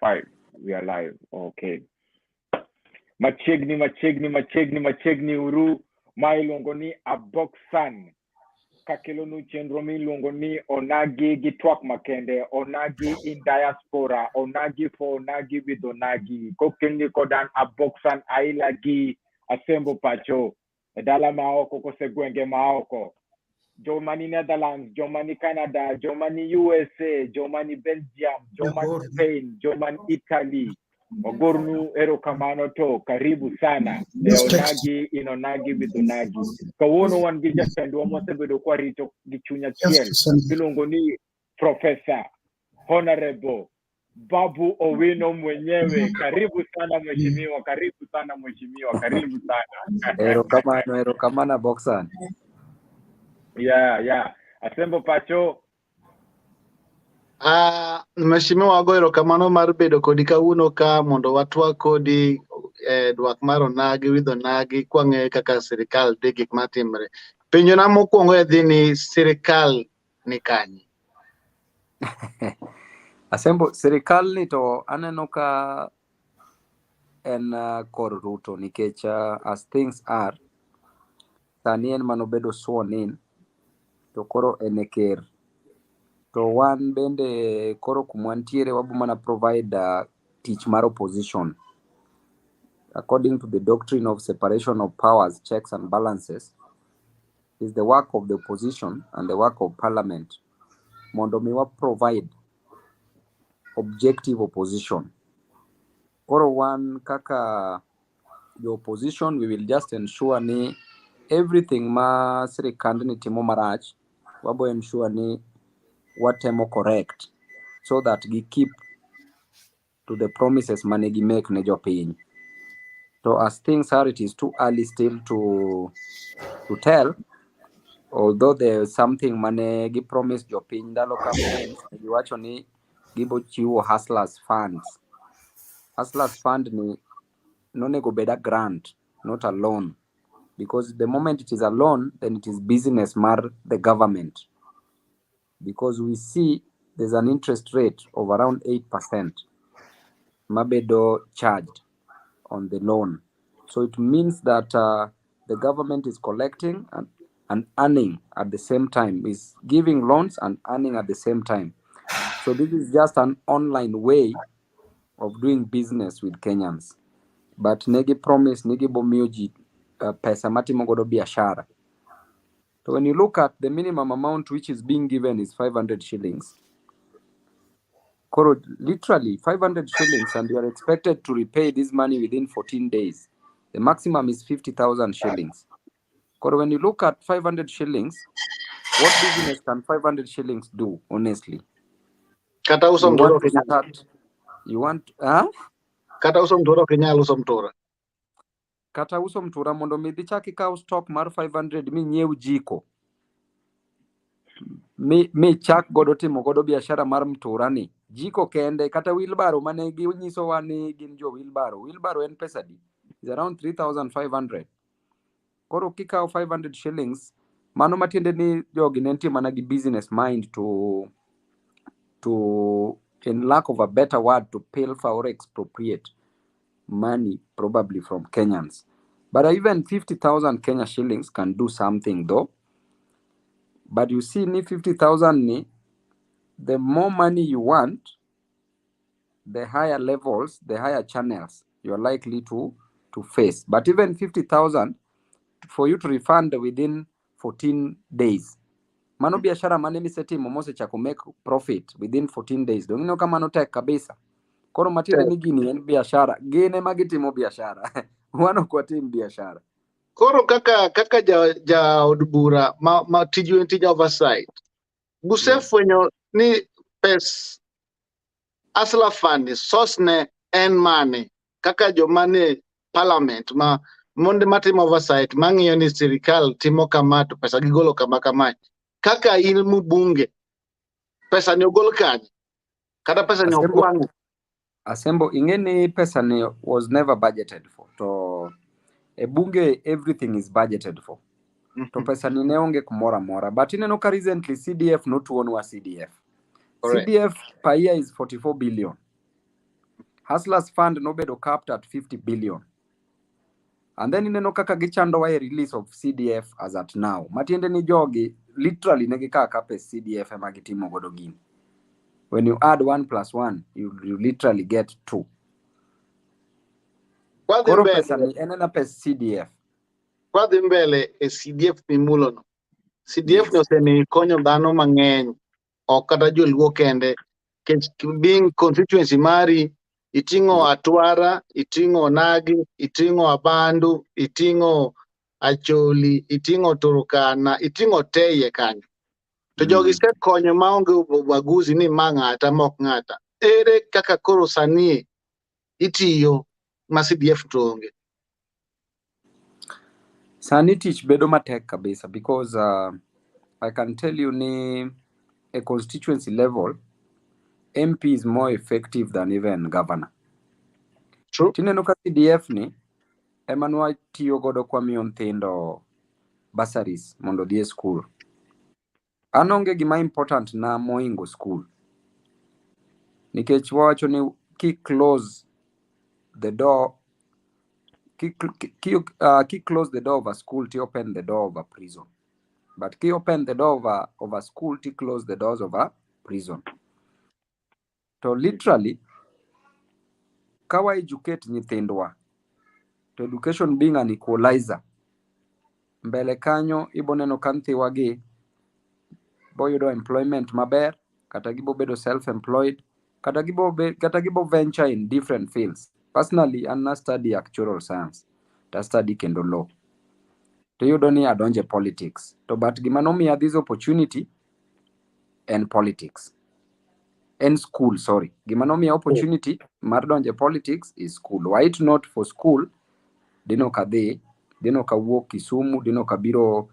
5. We are live. Okay. Machegni uru mailongo ni aboksan. Kakilonu chendromi longo ni ONAGI gi twak makende, ONAGI in diaspora, ONAGI for ONAGI with ONAGI. Kokengi kodan aboksan aila gi asembo pacho. Dala maoko ko segwenge maoko. Germany Netherlands, Germany Canada, Germany USA, Germany Belgium, Germany Spain, Germany Italy. Ogornu ero kamano to karibu sana. ONAGI in ONAGI with ONAGI. Kawono wan gija sendu wamose bedo kwa rito gichunya tiel. Bilongo ni Professor Honorable Babu Owino mwenyewe. Karibu sana mheshimiwa, karibu sana mheshimiwa, karibu sana. Ero kamana boxan. Yeah. Asembo pacho. Mheshimiwa wagoero kamano mar bedo kodi kawuono ka mondo watwa kodi dwak mar ONAGI with ONAGI kwang'e kaka sirikal dhi gik matimre. Penjona mokwongo edhi ni sirikal ni kanye? Asembo sirikal ni to aneno ka en kor Ruto nikech as things are sani en manobedo sworn in to koro en ker. To wan bende koro kumwantiere wabu mana provide teach mar opposition. According to the doctrine of separation of powers, checks and balances, is the work of the opposition and the work of parliament. Mondo miwa provide objective opposition. Koro wan kaka the opposition, we will just ensure ni everything ma sirikand ni timo marach, wabo ensure ni watemo correct so that we keep to the promises mane gi make ne jopiny. So as things are, it is too early still to tell, although there is something mane gi promise jopiny dalo campaigns, giwacho ni gibo chiwo hustlers funds. Hustlers fund ni nonego beda grant, not a loan, because the moment it is a loan, then it is business mar the government. Because we see there's an interest rate of around 8% mabedo charged on the loan. So it means that the government is collecting and earning at the same time, is giving loans and earning at the same time. So this is just an online way of doing business with Kenyans. But negi promise, negi bomioji pesa matimo godo biashara. So when you look at the minimum amount which is being given is 500 shillings. Literally 500 shillings, and you are expected to repay this money within 14 days. The maximum is 50,000 shillings. When you look at 500 shillings, what business can 500 shillings do, honestly? Kata usom toro kenyal. You want, Kata usom toro kenyal usom tora. Kata usom tora mondo midhi chaki kao stock mar 500 mi nyiew jiko. Mi chak godo timo godo biashara mar mtura ni. Jiko kende kata wheelbarrow mane ginyiso wani gin jo wheelbarrow. Wheelbarrow en pesa di. Is around 3,500. Koro kikao 500 shillings, mano matiende ni jogi nenti managi business mind to in lack of a better word, to pilfer or expropriate money probably from Kenyans. But even 50,000 Kenya shillings can do something though. But you see, ni 50,000 ni, the more money you want, the higher levels, the higher channels you're likely to face. But even 50,000, for you to refund within 14 days. Mano biashara mane miseti momose cha make profit within 14 days. Dongino kama no tek kabisa. Koro matire ni gini en biashara. Gine magitimo biashara. Wano kwa team biashara. Koro kaka ja odbura ma tiju tija oversight. Guse fwenyo ni pes asla fund sosne en mane kaka jo mane parliament ma monde matimo oversight mang'iyo ni sirikal timo kama to pesa gigolo kama. Kaka ilmu bunge pesa ni ogol kanye? Kata pesa ni okwang'? Asembo ingeni pesa ni was never budgeted for. To a bunge everything is budgeted for. To pesa ni neonge kumora mora. But ineno ka recently CDF not one wa CDF. Correct. CDF per year is 44 billion. Hustlers Fund nobedo capped at 50 billion. And then ineno kaka gichando wa release of CDF as at now. Matiende ni jogi literally negikaka pes CDF ema gitimo godo gini. When you add 1 plus 1, you literally get 2. Koro pesa ni enena pes CDF. Kwa dhi mbele e CDF mimulo no. CDF Yes. no seni konyo dhano mang'eny, ok kata joluo kende. Being constituency mari, iting'o Atwara, iting'o Onagi, iting'o Abandu, iting'o Acholi, iting'o Turkana, iting'o Teye kanyo. To jogi sekonyo maonge ubaguzi ni ma ng'ata mok ng'ata. Ere kaka koro sani itiyo ma CDF to onge? Sani tich bedo matek kabisa because I can tell you ni a constituency level, MP is more effective than even governor. True. Tineno ka CDF ni emanwa tiyo godo kwa miyo nyithindo bursaries mondo dhi e school. An onge gima important na moingo school. Nikech wacho ni ki close the door, ki close the door of a school, ti open the door of a prison. But ki open the door of a school, ti close the doors of a prison. So literally, kawa educate nyithindwa, to education being an equalizer, mbele kanyo iboneno kanthiwa gi boyudo employment maber, kata gibo bedo self-employed, kata gibo venture in different fields. Personally, I study actuarial science, ta study kendo law. To yudo ni adonje politics. To but gima nomiya this opportunity and politics. And school, sorry. Gima nomiya opportunity mar donje politics is school. Were it not for school, dino kadhi, dino kawuok Kisumu, dino kabiro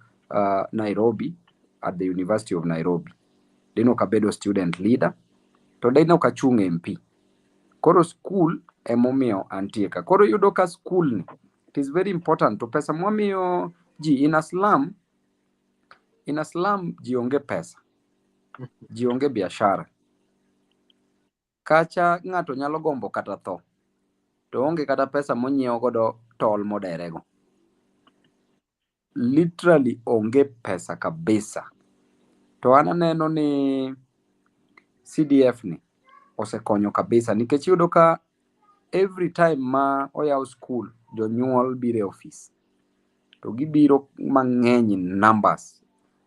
Nairobi at the University of Nairobi. Dino kabedo student leader, to dino kachung MP. Koro school emomiyo antie ka. Koro yudo ka school ni, it is very important. To pesa mwamiyo ji in a slum ji onge pesa, ji onge biashara. Kacha ng'ato nyalo gombo kata tho, to onge kata pesa monyiewo godo tol moderego. Literally onge pesa kabisa. To ananeno ni CDF ni osekonyo kabisa, nikech yudo ka every time ma oyaw school, jonyuol bire office, to gibiro mang'eny in numbers.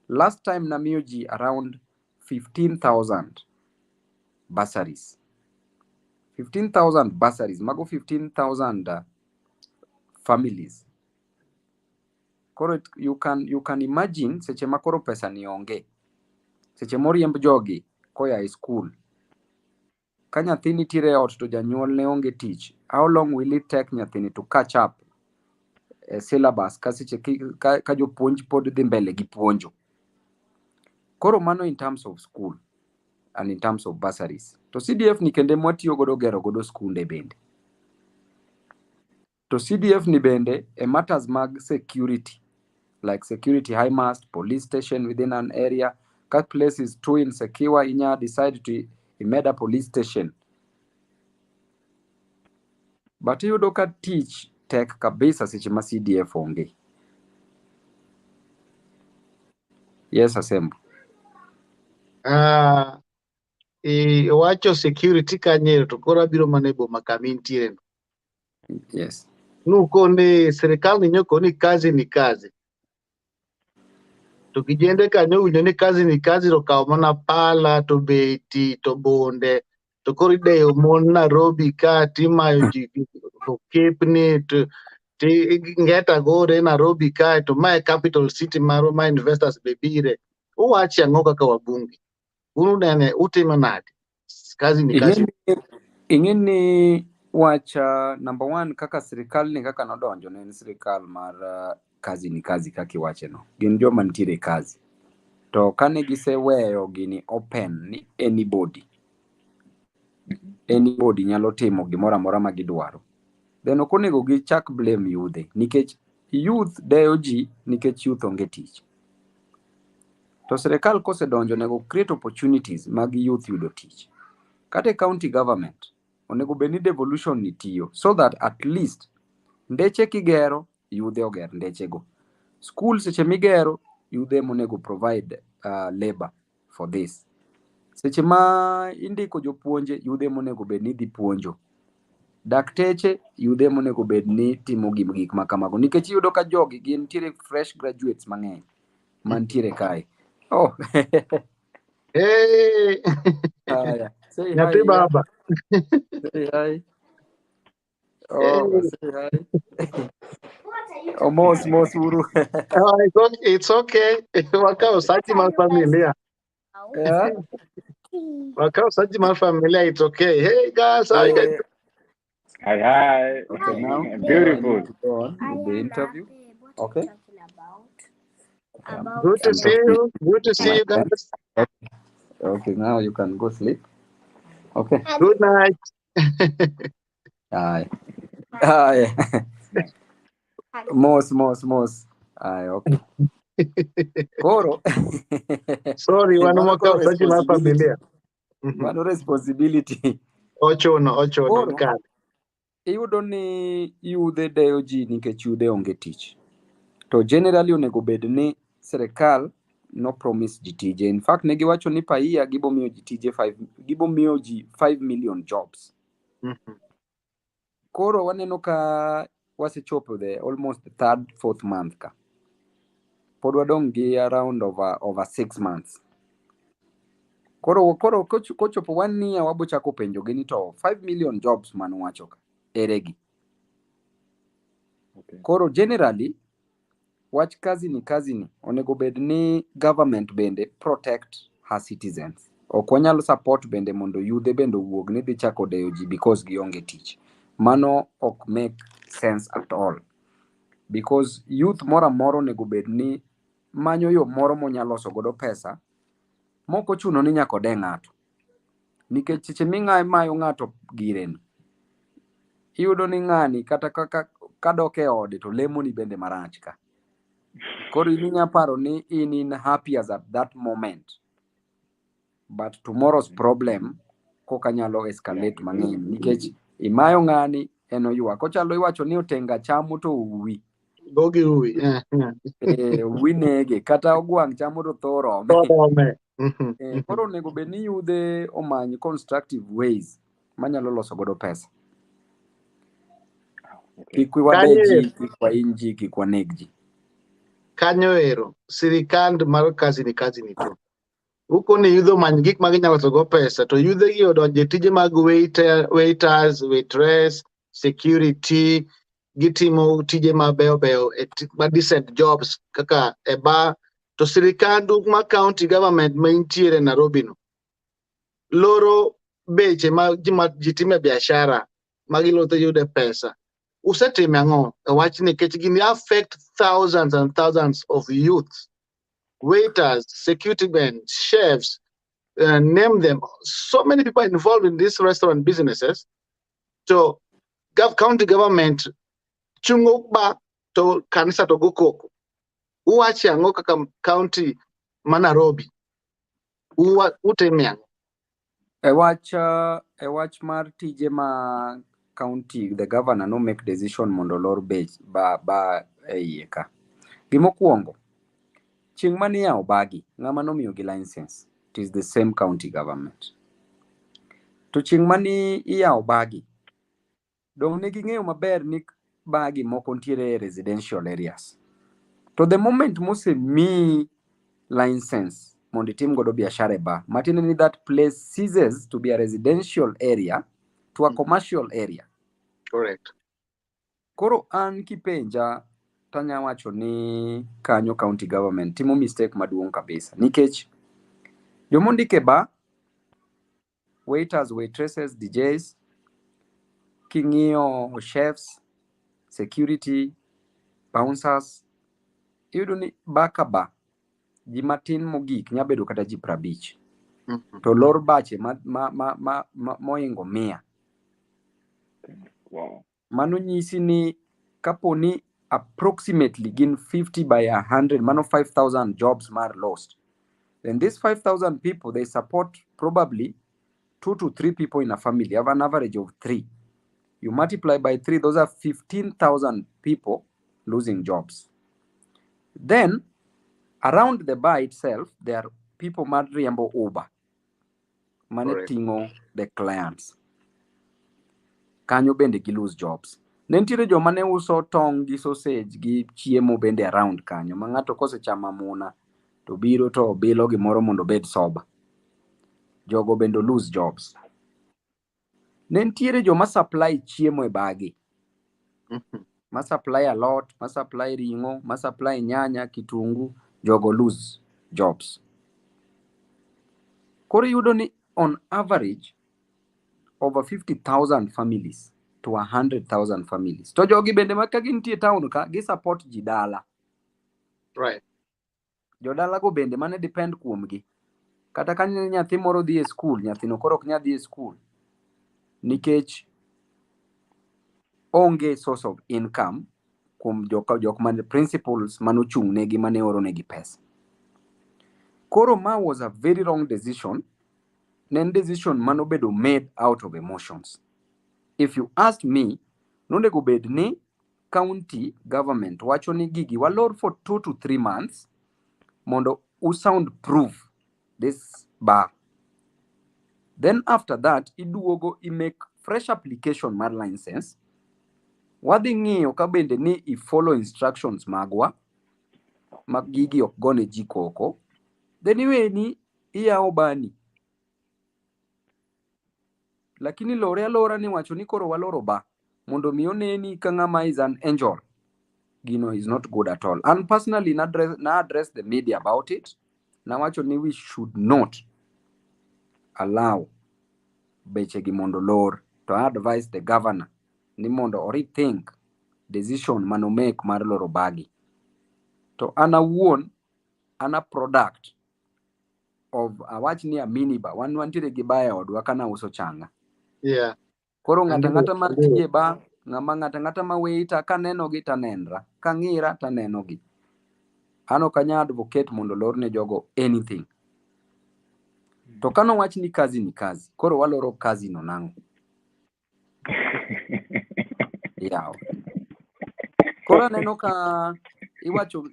Last time namiyo ji around 15,000 bursaries. 15,000 bursaries, mago 15,000 families. Koro you can imagine seche makoro pesa ni onge. Seche moriemb jogi koya e school. Ka nyathini tire ot to janyuol ne onge tich, how long will it take nyathini to catch up syllabus ka seche ka jopuonj pod dhi mbele gi puonjo? Koro mano in terms of school and in terms of bursaries. To CDF ni kende mwatiyo godo gero godo skunde bende. To CDF ni bende e matters mag security, like security high mast, police station within an area. That place is too insecure, inya decide to imed a police station. But yudo ka teach tek kabisa seche ma CDF onge. Yes, Asembo. Wacho security kanyero to koro abiro mane boma kama intiere no. Yes. Nukone serikal ninyoko ni kazi ni kazi. To kijende kanyo winjo ni kazi to kawo mana pala to beti to bonde to koro ideyo mon Nairobi ka timayo ji to kepni to ngeta gore Nairobi ka to mae capital city maro ma investors be bire. Uwachi ang'o kaka wabunge? Unu nene utimo nade? Kazi ni kazi. Ing'eni wacha number one kaka sirikal ni kaka nodonjo ne sirikal mar kazi ni kazi kaki wache no. Gin joma nitiere kazi. To kane giseweyo gini open ni anybody nyalo timo gimoro amora ma gidwaro. Then ok onego gichak blame yudhe, nikech youth deyo ji nikech youth onge tich. To sirikal kosedonjo nego create opportunities mag youth yudo tich. Kata county government onego bed ni devolution nitiyo so that at least ndeche kigero yudhe oger ndechego. School seche migero yudhe monego provide labor for this. Seche ma indiko jopuonje yudhe monego bed ni dhi puonjo. Dakteche yudhe monego bed ni timo gik makamago nikech iyudo ka jogi gin tiere fresh graduates mang'eny mantiere kae. Oh. Hey. Haya. Say Nyathi hi. baba. Say hi. Hey. Oh, say hi. Almost uru. It's okay. Wakao sachi mal familia. Yeah. Wakao sachi mal familia. It's okay. Hey guys, how you guys? Hi. Okay, now Beautiful. I need to go on with the interview. Okay. Good to see you. Good to see you guys. Okay, now you can go sleep. Okay. Good night. Aye. Aye. Mos. Aye, okay. Koro. Sorry, one more Koro sachi mal familia. Mano responsibility. Ochono. Koro, Kare. iyudo ni yudhe deyo ji nikech yudhe onge tich. To generally onego bed ni sirikal no promise ji tije. In fact, ne giwacho ni paia gibo miyo ji tije 5 million jobs. Koro waneno ka wasechopo almost the third, fourth month ka. Pod wadong' gi around over 6 months. Koro kochopo 1 year wabo chako penjo gi ni to 5 million jobs manu wacho ka eregi. Okay. Koro generally wach kazi ni onego bed ni government bende protect her citizens. Ok wanyalo support bende mondo yudhe bende wuog ni dhi chako deyo ji because gionge tich. Mano ok make sense at all. Because youth moro moro onego bed ni manyo yo moro monyalo loso godo pesa moko chuno ni nyaka ode ng'ato. Nikech seche mayo ng'ato gireni iyudo ni ng'ani kata kadok e ode to lemo ni bende marach ka. Koro inya paro ni in happy as at that moment, but tomorrow's problem koka nyalo escalate mang'eny nikech imayo ng'ani en oywak. Ochalo iwacho ni otenga chamo to uwi. Gogi uwi. Uwi nege kata ogwang' chamo to tho rome. Koro onego bed ni yudhe omany constructive ways manyalo loso godo pesa. Kik wadeji, kik wainji, kik wanegji. Kanyo ero, sirikand mar kazi ni to. Uko ni yudho many gik ma ginyalo loso go pesa to yudhe gi odonje tije mag waiters, waitress, security, gitimo tije mabeyo ma decent jobs kaka e bar to sirikandu ma county government ma intiere Nairobi no loro beche ma ji time biashara ma gilotho yude pesa. Usetime ang'o e wach ni kech gini affect thousands and thousands of youth, waiters, security men, chefs, name them. So many people involved in these restaurant businesses. So county government chungo ba to kanisa to gokoko. Uwachi ang'o kaka county ma Nairobi. Utime ang'o? E wach mar tije ma county, the governor no make decision mondo lor bech ba iye ka. Gimokuongo, chieng' mani yawo bagi, ng'ama nomiyo gi license, it is the same county government. To chieng' mani iyawo bagi, dong' ne ging'eyo maber ni bagi moko ntiere residential areas. To the moment mose mi license mondo itim godo biashara e bar, matiende ni that place ceases to be a residential area to a commercial area. Correct. Koro an kipenja tanya wacho ni kanyo county government timo mistake maduong' kabisa nikech jomondike bar, waiters, waitresses, DJs, king'iyo chefs, security, bouncers, iyudo ni bar ka bar ji matin mogik nyabedo kata ji 50. To lor bache moingo 100. Wow. Mano nyisi ni kaponi approximately gin 50 by 100, mano 5,000 jobs mar lost. Then these 5,000 people, they support probably 2 to 3 people in a family have an average of 3. You multiply by 3, those are 15,000 people losing jobs. Then, around the bar itself, there are people madriambo Uber, manetingo the clients. Kanyo bende gi lose jobs. Nentiere joma ne uso tong gi sausage gi chiemo bende around kanyo. Ma ng'ato kosechamo muna to biro to bilo gimoro mondo bed soba. Jogo bende lose jobs. Nentiere joma supply chiemo e bagi. Ma supply a lot, ma supply ringo, ma supply nyanya, kitungu, jogo lose jobs. Koro yudo ni on average over 50,000 families to 100,000 families. To jogi bende ma ka gintie town ka gi support ji dala. Right. Jodala go bende mane depend kuomgi. Kata ka nyathi moro dhi e school, nyathino koro ok nyadhi e school nikech onge source of income kuom jok man principals manochung' negi mane oro negi pesa. Koro ma was a very wrong decision. Nen decision manobedo made out of emotions. If you ask me, nonego bed ni county government wacho ni gigi walor for 2 to 3 months mondo sound proof this bar. Then after that, iduogo make fresh application mar license. Wadhi ng'iyo ka bende ni follow instructions magwa mag gigi ok gone ji koko. Then iweni iyawo bani. Lakini lore alora ni wacho ni koro waloro ba mondo mi oneni ka ng'ama is an angel. Gino is not good at all. And personally, na address the media about it. Na wacho ni we should not allow beche gi mondo lor. To advise the governor ni mondo rethink decision mano make mar loro bagi. To ana wuon, ana product of awach ni a minibar. Wantiere gi baya odwa kana uso changa. Yeah. Koro ng'ata ma tije ba, ng'ata ma waiter kaneno gi tanenra, kang'ira taneno gi. Ano kanya advocate mondo lor ne jogo anything. To kano wach ni kazi ni kazi. Koro waloro kazi no nango. Yeah. Koro neno ka iwacho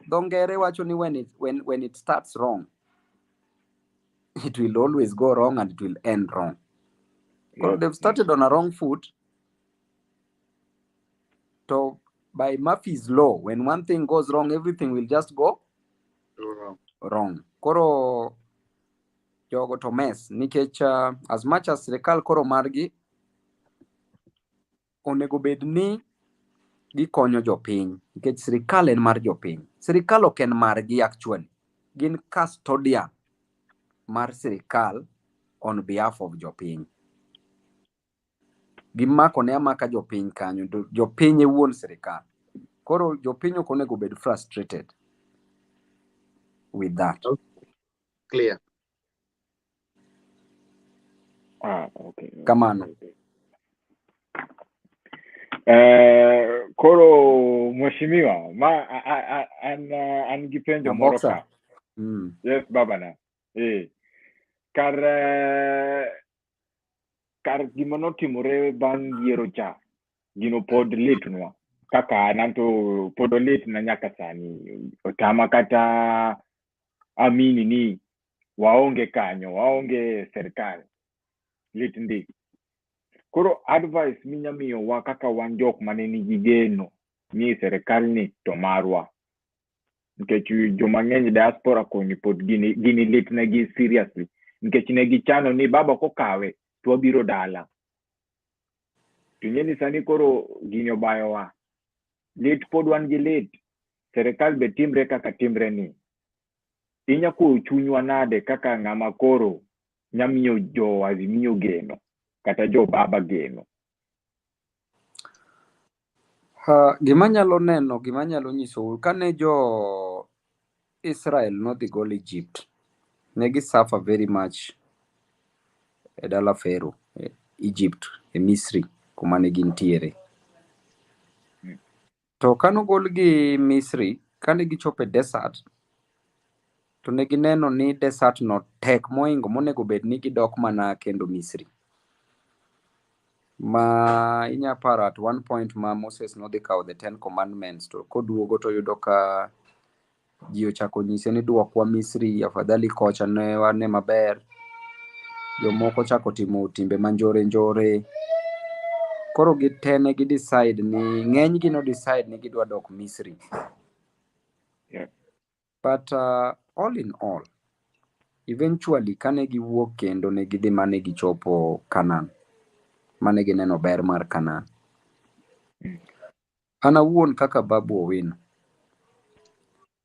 do ngere wacho ni when it starts wrong, it will always go wrong and it will end wrong. Koro they've started on a wrong foot. So by Murphy's law, when one thing goes wrong, everything will just go wrong. Koro jogo to mess. Nikech as much as serikal koro margi, onego bed ni gikonyo jopiny. Nikech serikal en mar jopiny. Serikal ok en margi actually. Gin custodian mar serikal on behalf of jopiny. Gimako ne amaka jopiny kanyo. Jopiny e wuon serikal. Koro jopiny ok onego bed frustrated with that. Clear. Okay. Kamano. Koro mheshimiwa an gipenjo moro ka. Yes babana. Kar gima notimore bang' yiero cha gino pod litnwa kaka nanto pod lit na nyaka sani otama kata amini ni waonge kanyo, waonge serikal lit ndi. Koro advice minyamiyo wa kaka wan jok mane nigi geno ni serikal ni to marwa. Nikech joma ng'eny diaspora koni pod gini lit negi seriously. Nikech ne gichano ni baba kokawe to wabiro dala. Tunyeni sani koro gini obayo wa. Lit pod wan gi lit. Serikal be timre kaka timre ni. Inya ko chunywa nade kaka ng'ama koro nyamiyo jo azimiyo geno. Kata jo baba geno. Gima nyalo nyiso kane jo Israel nodhi gol Egypt. Negi suffer very much e dala Pharaoh, Egypt, e Misri, kuma ne gintiere. To kano gol gi Misri, kane gichopo e desert, to ne gineno ni desert no tek moingo monego bed ni gidok mana kendo Misri. Ma inya paro at one point ma Moses nodhi kawo the 10 commandments to koduogo to yudo ka ji ochako nyise ni dwokwa Misri, afadhali kocha ne wane maber. Jomoko chako timo timbe manjore. Koro gitene gi decide ni ng'eny gi no decide ni gidwa dok Misri. Yeah. But all in all, eventually kane giwuok kendo ne gidhi mane gichopo Canaan. Mane gineno ber mar Canaan. An awuon kaka Babu Owino,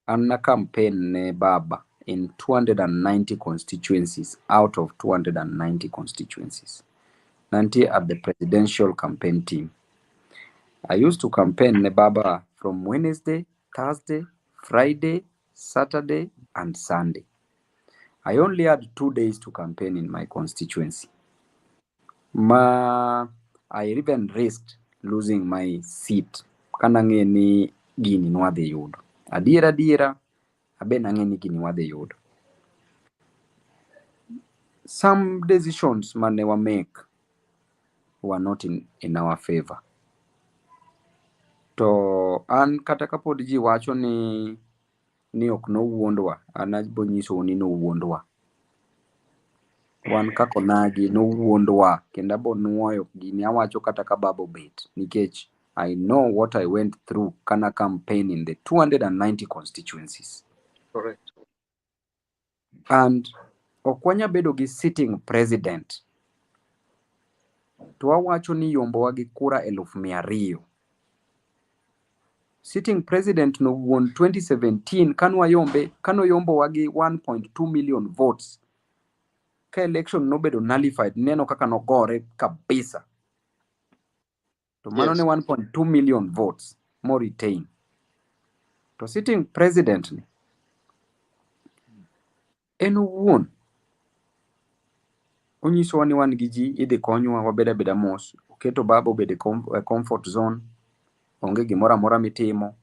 an na campaign ne Baba in 290 constituencies out of 290 constituencies. Nanti at the presidential campaign team. I used to campaign ne Baba from Wednesday, Thursday, Friday, Saturday, and Sunday. I only had 2 days to campaign in my constituency. I even risked losing my seat. Kanang'e ni gini nwadhi yudo. Adiera, abe nang'e ni gini wadhi yudo. Some decisions mane wa make were not in our favor. To an kata kapod ji wacho ni ok no wuondwa, an abo nyiso ni no wuondwa. Wan kaka ONAGI no wuondwa, kendo abo nuoyo gini awacho kata ka Baba bet, nikech I know what I went through kana campaign in the 290 constituencies. Correct. And okwanya bedo gi sitting president. To wawacho ni yombowa gi kura 200,000. Sitting president no wuon 2017 kano yombowa gi 1.2 million votes. Ka election no bedo nullified, neno kaka no gore kabisa. To mano ne 1.2 million votes more retain. To sitting president ni en wuon onyiso ni wan gi ji idhi konywa wabeda beda mos, oketo Baba obede comfort zone, onge gimora mora mitimo.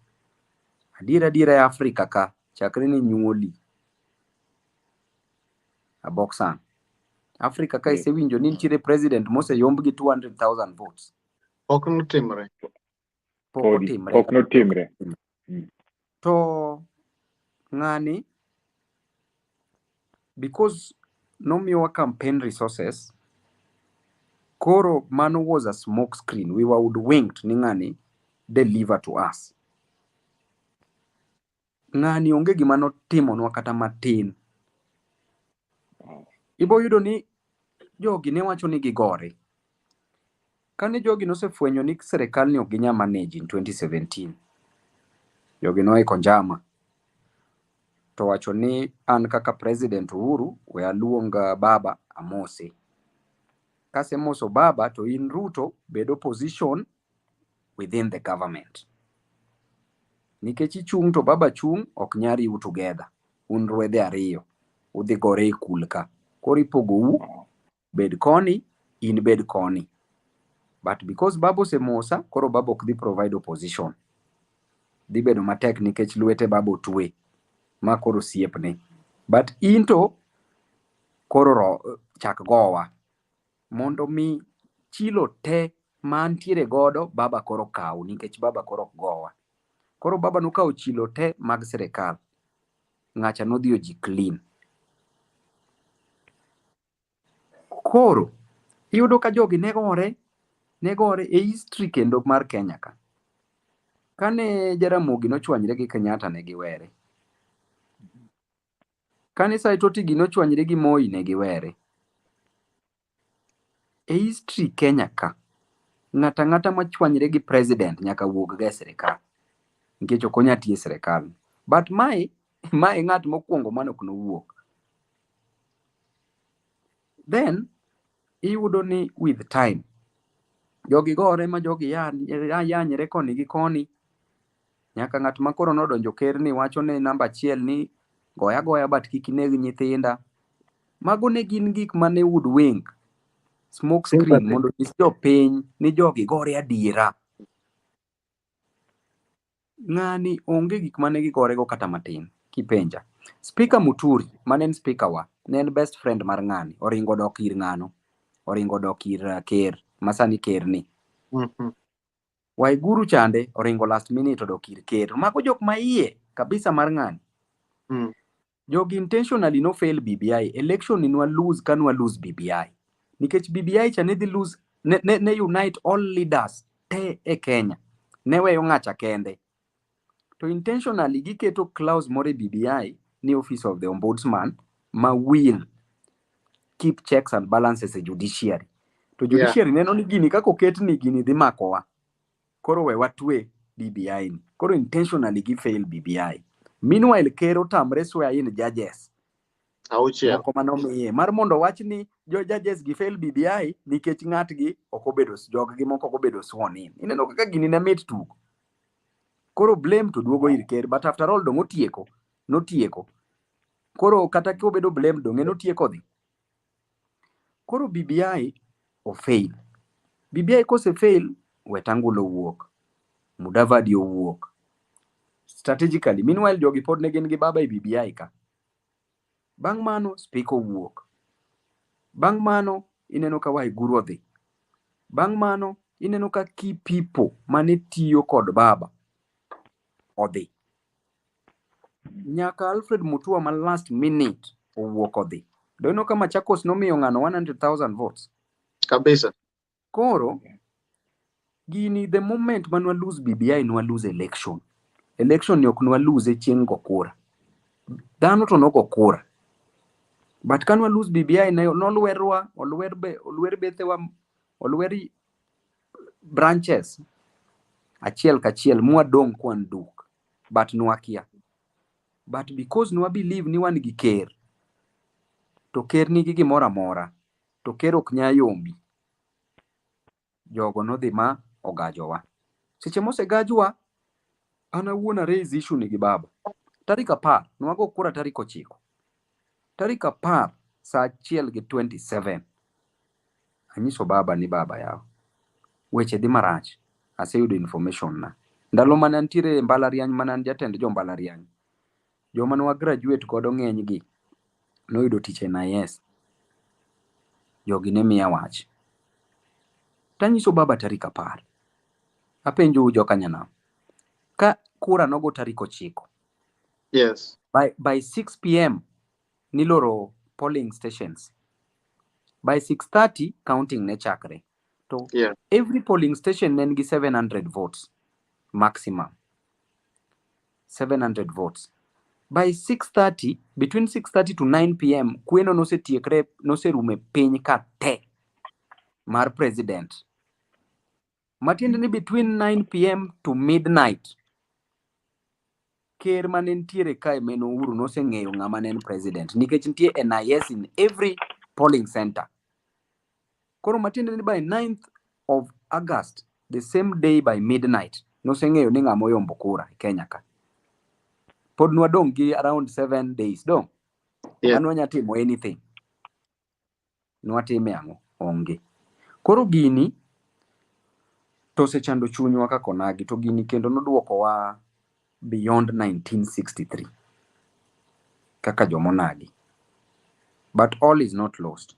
Adiera e Afrika ka chakre ni nyuoli aboksan. Afrika ka isewinjo ni nitiere president mose yomb gi 200,000 votes. Ok notimre. Ok notimre. To ng'ani, because nomiwa campaign resources, koro mano was a smoke screen. We were hoodwinked ni ng'ani deliver to us. Ng'ani onge gima notimonwa kata matin. Ibo yudo ni jogi ne wacho ni gigore. Kane jogi nosefwenyo ni serikal ni ok ginya manage in 2017, jogi noiko njama to wacho ni an kaka president Uhuru we aluonga Baba amose. Kase moso Baba to in Ruto bedo position within the government. Nikech ichung' to Baba chung' ok nyari u together. Un ruedhe ariyo udhi gore kulka. Koro ipogo bed koni, in bed koni. But because Baba osemosa, koro Baba ok dhi provide opposition. Dhi bedo matek nikech lwete Baba otwe ma koro siepne. But into koro chak gowa mondo mi chilo te mantiere godo Baba koro kaw, nikech Baba koro gowa. Koro Baba nokawo chilo te mag serikal. Ng'acha nodhi oji clean. Koro iyudo ka jogi negore e history kendo mar Kenya ka. Kane Jaramogi nochwanyre gi Kenyatta ne giwere. Kane Saitoti gi nochwanyre gi Moi ne giwere. E history Kenya ka, ng'ata machwanyre gi president nyaka wuog ga e serikal. Nikech ok onya tiyo e serikal. But mae ng'at mokwongo mane ok nowuok. Then iyudo ni with time jogi gore ma jogi yanyre koni gi koni. Nyaka ng'at ma koro nodonjo ker ni wacho ne namba 1 ni goya but kik ineg nyithinda. Mago ne gin gik mane woodwink, smoke screen mondo nyis jopiny ni jogi gore adiera. Ng'ani onge gik mane gigorego kata matin kipenja. Speaker Muturi manen speaker wa nen best friend mar ng'ani oringo dok ir ng'ano oringo dok ir ker masani ker ni Waiguru chande oringo last minute odok ir ker mago jok maiye kabisa mar ng'ani jogi intentionally no fail BBI election ni nwa lose kanwa lose BBI nikech BBI cha ne dhi lose ne unite all leaders te e Kenya ne weyo ng'acha kende to intentionally giketo clause more BBI ni office of the ombudsman ma will keep checks and balances e judiciary to judiciary neno ni gini kako ket ni gini dhi makowa koro we watwe BBI ni koro intentionally gi fail BBI meanwhile kero tamre swear in judges moko manomiye mar mondo wach ni jo judges gi fail BBI nikech ng'atgi okobedo joggi moko okobedo sworn in ineno kaka gini ne mit tugo koro blame to duogo ir ker but after all dong notieko koro kata kobedo blame dong notieko dhi koro BBI o fail BBI kose fail Wetangula owuok Mudavadi owuok strategically meanwhile jogi pod ne gin gi baba e BBI ka bang' mano speaker owuok bang' mano ineno ka Waiguru odhi bang' mano ineno ka key people mane tiyo kod baba odhi nyaka Alfred Mutua ma last minute owuok odhi dono ka Machakos nomiyo ng'ano 100,000 votes kabisa koro gini the moment manwa lose BBI nwa lose election ni ok nwa lose chieng' go kura dhano to nogo kura but kanwa lose BBI nolwerwa olwer bethewa olweri branches achiel kachiel mwadong' kwan duk but nwakia but because nwa believe ni wan gi ker to ker nigi gimoro amora to ker ok nya yombi jogo nodhi ma ogajowa seche mose gajwa ana wuona raise issue ni gi baba tarik 10 nwago kura tarik 9 tarik 10 saa 1:27 anyiso baba ni baba yao weche dhi marach aseyudo information na ndalo mana ntiere mbalariany mana jatend jo mbalariany joma nwa graduate godo ng'eny gi noyudo tich e NIS jogi ne miya wach tanyiso baba tarik 10 apenjo jo kanyana ka kura nogo tarik 9 yes by 6 p.m. niloro polling stations by 6:30 counting ne chakre to every polling station nen gi 700 votes maximum 700 votes by 6:30 between 6:30 to 9 p.m. kweno noserume piny ka te mar president matiende ni between 9 p.m. to midnight ker mane ntiere kae meno Uhuru noseng'eyo ng'ama nen president nikech nitie NIS in every polling center koro matiende ni by 9th of August the same day by midnight noseng'eyo ni ng'ama oyombo kura Kenya ka pod nwadong' gi around 7 days dong anwa nyatimo anything nwatime ang'o onge koro gini to sechando chunywa kaka onagi to gini kendo noduokowa beyond 1963 kaka jomonagi but all is not lost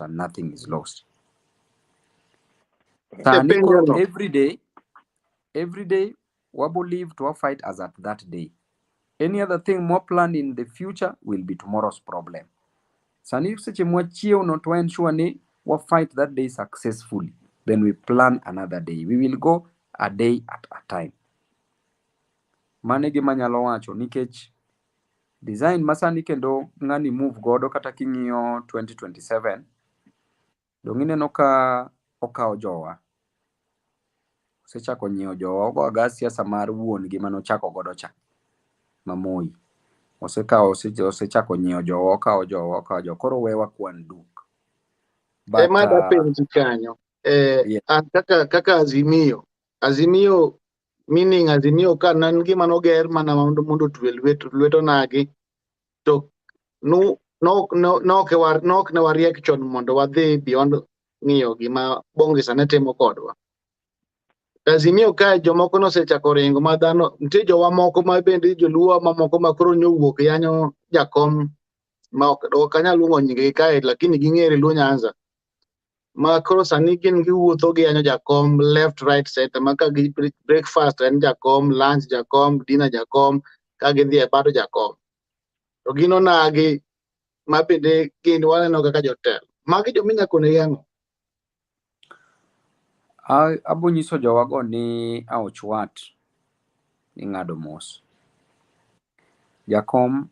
and nothing is lost sani koro every day wabo live to fight as at that day any other thing more planned in the future will be tomorrow's problem sani seche mwachiew no to ensure ni we fight that day successfully then we plan another day we will go a day at a time mane gima nyalo wacho nikech design masani kendo ng'ani move godo kata king'iyo 2027 dong ineno ka okawo jowa osechako nyiewo jowa ogo aga siasa mar wuon gi manochako godo cha Mamoi osechako nyiewo jowa okawo jowa koro wewa kwan duk but mada penji kanyo kaka azimio meaning azimio ka nan gima noger mana mondo twe lweto nagi to nok ne wariek chon mondo wadhi beyond ng'iyo gima Bongisa ne timo kodwa Azimio kae jomoko nosechako ringo ma dhano, nitie jowa moko ma bende joluo mamoko ma koro nyowuok yanyo jakom ma ok anyal luongo nyingegi kae lakini ging'ere luo Nyanza ma koro sani gin giwuotho gi yanyo jakom left right center ma ka gi breakfast en jakom, lunch jakom, dinner jakom, ka gidhi e bado jakom. To gin onagi ma bende gin waneno kaka jotelo. Magi jominya kone yango. Abo nyiso jowago ni Aochwat ni ng'ado mos. Jakom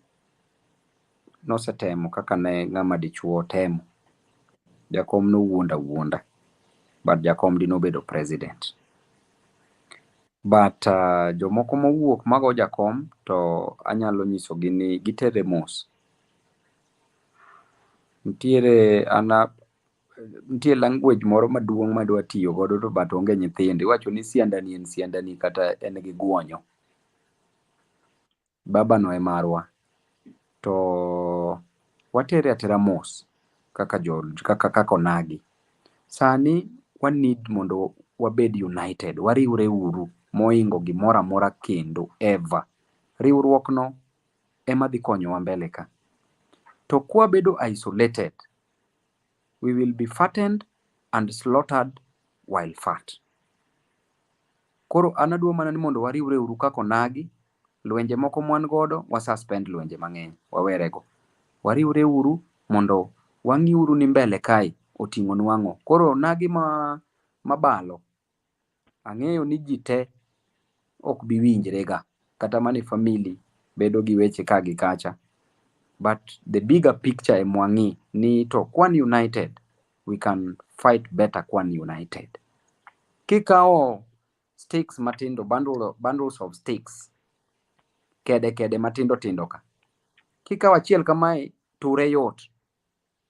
nosetemo kaka ne ng'ama dichuo temo. Jakom no wuonda. But jakom dino bedo president. But jomoko mowuok mago jakom to anyalo nyiso gi ni gitere mos. Ntiere language moro maduong' madwa tiyo godo to but onge nyithindi. Iwacho ni siandani en siandani kata en gi guonyo. Baba no e marwa. To watere atera mos kaka onagi. Sani one need mondo wabed united. Wariwre uru moingo gimoro amora kendo ever. Riwruok no ema dhi konyowa mbele ka. To kwa bedo isolated, we will be fattened and slaughtered while fat. Koro anadwa mana ni mondo wariwre uru kaka onagi. Lwenje moko mwan godo wasuspend lwenje mang'eny wawerego. Wariwre uru mondo wang'i uru ni mbele kai oting'o nwang'o. Koro onagi mabalo ang'eyo ni ji te ok bi winjrega kata mani family bedo gi weche ka gi kacha. But the bigger picture e mwang'i ni to kwan united we can fight better kwan united. Kikao stakes matindo, bundles of stakes, kede matindo ka. Kikawo achiel kamae ture yot.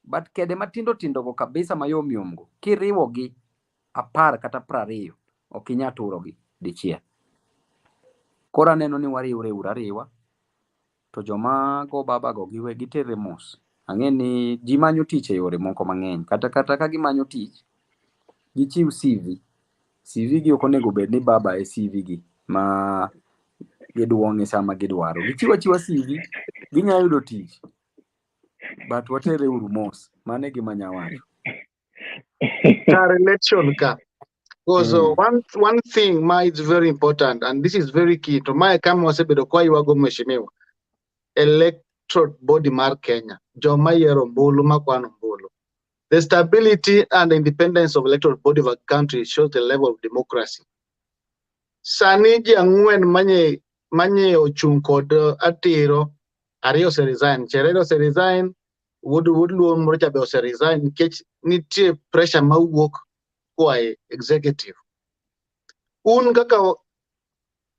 But kede matindo go kabisa mayom go kiriwo gi 10 kata 20 ok inya turo gi dichiel. Koro aneno ni wariwre uru ariwa to joma go baba go giwe gitere mos. Ang'e ni ji manyo tich e yore moko mang'eny kata ka gimanyo tich gichiw CV gi ok onego bed ni baba e CV gi ma giduong'e sama gidwaro. Gichiwo achiwa CV ginya yudo tich. But watere uru mos. Mane gima nyawacho. Kar election ka. Because one thing is very important and this is very key to my kama wasebedo kwa iwago mheshimiwa. Electoral body mar Kenya. Joma yiero ombulu makwano ombulu. The stability and independence of electoral body of a country shows the level of democracy. Sani ji ang'wen manye ochung' kod atiro ariyo se resign. Cherero se resign. Wood luo mrocha be ose resign nikech nitie pressure mawuok kwa executive. Un kaka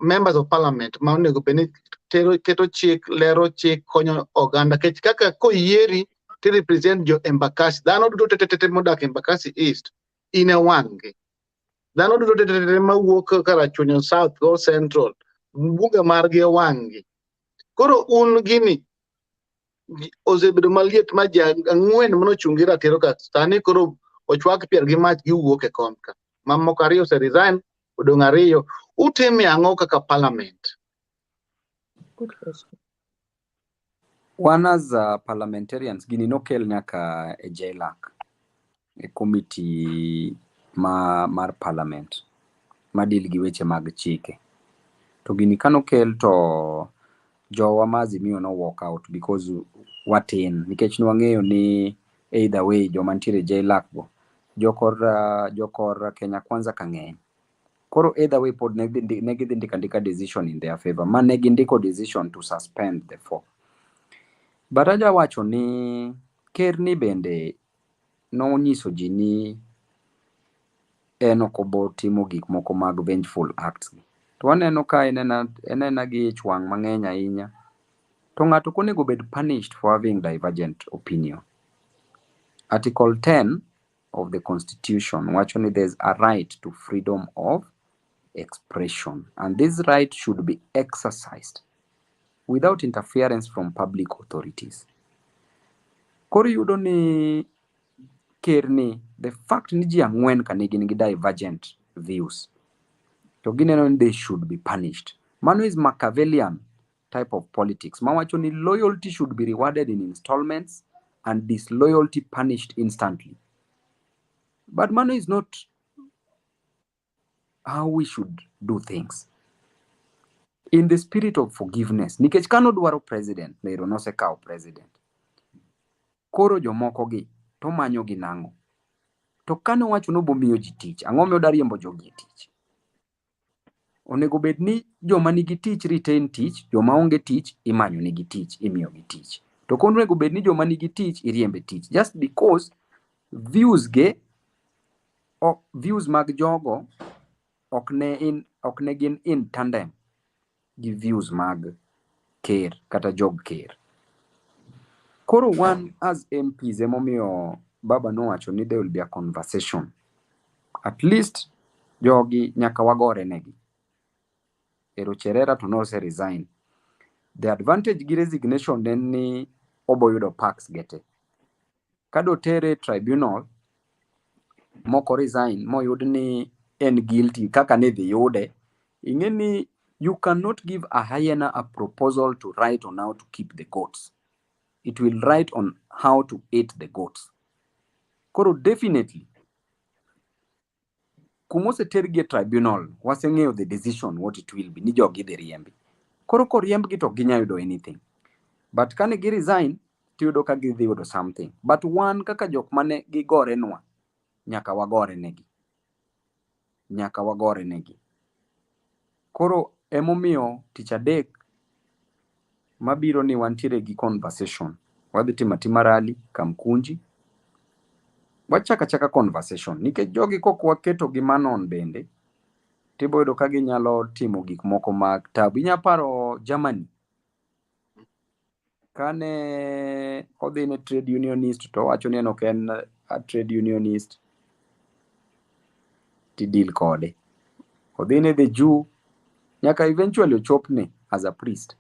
members of parliament ma onego beni keto chik, lero chik, konyo oganda kech kaka koyieri to represent jo Embakasi. Dhano duto tete modak Embakasi East in a wangi. Dhano duto tete mawuok Karachuonyo South or Central bunge margi e wangi. Koro un gini osebedo maliet ma ji ang'wen manochungi ratiro ka sani koro ochwak pier gi mach giwuok e kom ka. Mamoko ariyo se resign, odong' ariyo. Utime ang'o kaka parliament? Good question. One as parliamentarians gini nokel nyaka e JLAC, e committee mar parliament madil gi weche mag chike. To gini kanokel to jowa Azimio no walk out because watin nikech nwang'eyo ni either way joma ntiere JLAC go jokor Kenya Kwanza ka ng'eny. Koro either way pod ne gidhi ndika decision in their favor. Ma ne gindiko decision to suspend the 4. But aja wacho ni ker ni bende nonyiso ji ni okobo timo gik moko mag vengeful acts. To waneno ka enena gi chwang' mang'eny ahinya. To ng'ato konego bed punished for having divergent opinion. Article 10 of the Constitution wacho ni there's a right to freedom of expression and this right should be exercised without interference from public authorities. Koro yudo ni ker ni the fact ni ji ang'wen ka nigi divergent views to gineno ni they should be punished. Mano is Machiavellian type of politics. Mawacho ni loyalty should be rewarded in installments and disloyalty punished instantly. But mano is not how we should do things. In the spirit of forgiveness, nikech kano dwaro president, lero nosekao president. Koro jomoko gi to manyo gi nango. To kano wacho no bomiyo ji tich, ang'o me odariembo jogi tich. Onego bed ni joma nigi tich retain tich, joma onge tich imanyo nigi tich, imiyo gi tich. To konego bed ni joma nigi tich iriembe tich, just because views mag jogo ok ne gin in tandem gi views mag ker kata jog ker. Koro wan as MPs emomiyo Baba nowacho ni there will be a conversation. At least jogi nyaka wagore negi. Ero Cherera to nose resign. The advantage gi resignation en ni oboyudo pax gete. Kado tere tribunal moko resign moyud ni en guilty kaka ne dhi yude. Ingeni you cannot give a hyena a proposal to write on how to keep the goats. It will write on how to eat the goats. Koro definitely kumose tergi tribunal waseng'eyo the decision what it will be ni jogi dhi riembi. Koro koriembgi to ginya yudo anything. But kane gi resign tiyudo ka gidhi yudo something. But wan kaka jok mane gigore nwa nyaka wagore negi. Nyaka wagore negi. Koro emomiyo tich adek mabiro ni wantiere gi conversation. Wadhi timo rally Kamkunji. Wachaka conversation. Nikech jogi kok waketo gi manon bende tiboyudo ka ginyalo timo gik moko mag tabu. Inya paro Germany. Kane odhi ne trade unionist to wacho ni ok en a trade unionist ti deal kode. Odhi ne the Jew nyaka eventually ochopne as a priest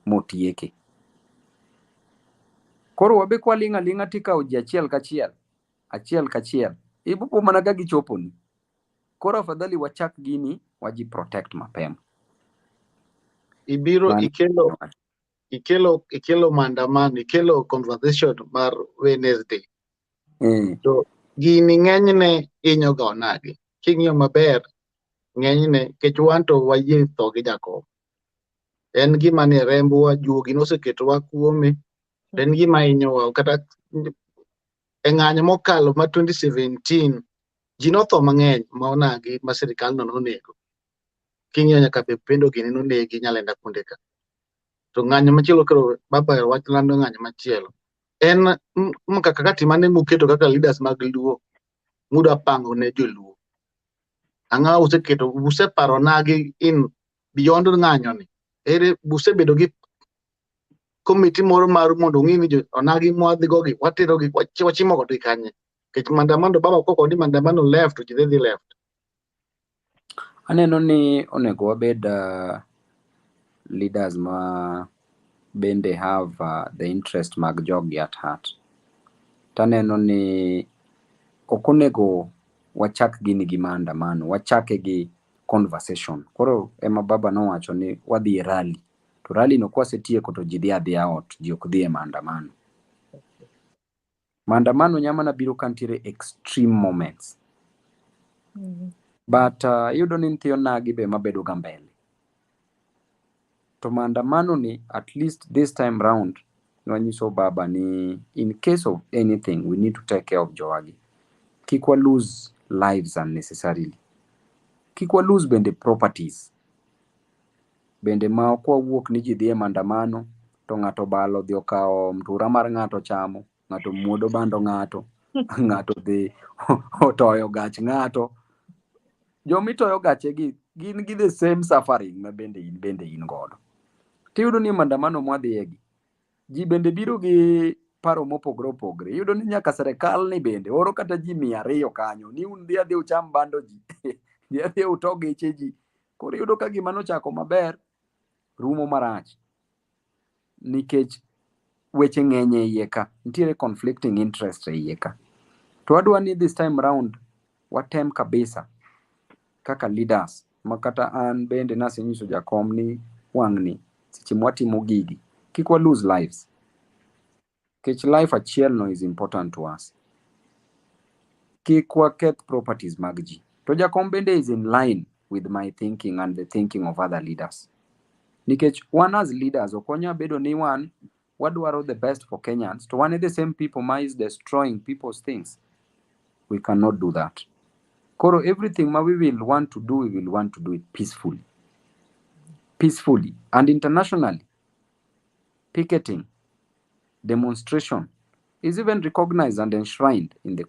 motieke. Koro wabe kwa linga tika uji achiel kachiel. Ibupo mana ka gichoponi. Koro afadhali wachak gini waji protect mapema. Ibiro ikelo maandamano, ikelo conversation mar Wednesday. To gini ng'enyne inyo ga onagi. King'iyo maber ng'enyne kech wan to wayie tho gi Jakom. En gima ne rembwa juogi noseketowa kuome. En gima inyowa kata e ng'anyo mokalo ma 2017 ji notho mang'eny ma onagi ma sirikal no nonego. King'iyo nyaka be pendo gini nonegi Nyalenda kuonde ka. To ng'anyo machielo kero Baba wach lando ng'anyo machielo. En kaka timane muketo kaka leaders mag Luo muda pango ne joluo. Ang'a useketo useparo nagi in beyond ng'anyo ni. Ere usebedo gi committee moro mar mondo ng'i ni onagi mwadhi gogi watero gi wachimo gogi kanye. Kech maandamano Baba koko ni maandamano left to jidhi left. Aneno ni onego wabed leaders ma bende have the interest mag jogi at heart. Taneno ni okonego wachak gini gi maandamano, wachake gi conversation. Koro ema Baba nowacho ni wadhi rally. To rally no kwasetieko to ji dhi adhiya ot, ji ok dhi e maandamano. Maandamano nyamana biro kantiere extreme moments. But yudo ni ntiyo nagi be mabedo ga mbele. To maandamano ni at least this time round nwanyiso Baba ni in case of anything we need to take care of Joagi. Kik wa lose lives unnecessarily. Kik wa lose bende properties. Bende ma ok wawuok ni ji dhi e maandamano to ng'ato balo dhi okao mtura mar ng'ato chamo, ng'ato muodo bando ng'ato, ng'ato dhi otoyo gach ng'ato. Jomitoyo gache gi gin gi the same suffering ma bende in godo. Tiyudo ni maandamano mwadhiyegi ji bende biro gi paro mopogre. Iyudo ni nyaka serikal ni bende oro kata ji 200 kanyo ni un dhi ucham bando ji. Dhi uto geche ji. Koro iyudo ka gima nochako maber rumo marach. Nikech weche ng'eny e iye ka. Nitiere conflicting interest e iye ka. To adwa ni this time round watem kabisa kaka leaders makata an bende nasenyiso jakom ni wang'ni seche mwatimo gigi kik wa lose lives, kech life achiel no is important to us. Kik waketh properties mag ji. To jakom bende is in line with my thinking and the thinking of other leaders. Nikech wan as leaders okonya bedo ni wan wadwaro the best for Kenyans to one the same people ma is destroying people's things. We cannot do that. Koro everything ma we will want to do it peacefully and internationally. Picketing, demonstration is even recognized and enshrined in the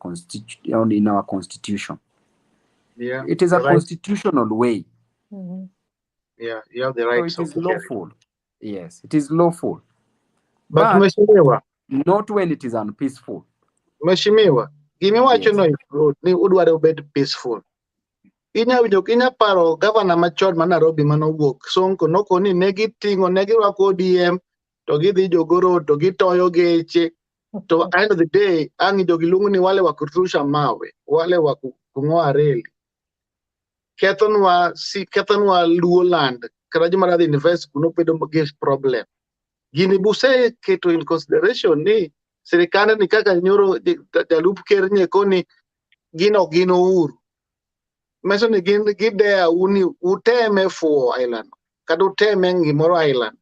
in our constitution. Yeah, it is a right. constitutional way. Yeah, you have the So right. it is lawful. Yes, it is lawful. But But Mheshimiwa, not when it is unpeaceful. Mheshimiwa, gimiwacho Yes. no ni udwaro bed peaceful. Inya paro governor machon ma Nairobi manowuok Sonko nokoni negiting'o negirwako ODM to gidhi jogoro to gitoyo geche to end of the day ang' jogi luongo ni wale wa kutusha mawe, wale wa kung'oa reli, kethonwa luo land kata joma radhi invest kuno bedo gi problem. Gini buse keto in consideration ni sirikande ni kaka nyoro jalup ker nyekoni gino uru meso ni gidea uni uteme fuo island kata uteme ngimoro island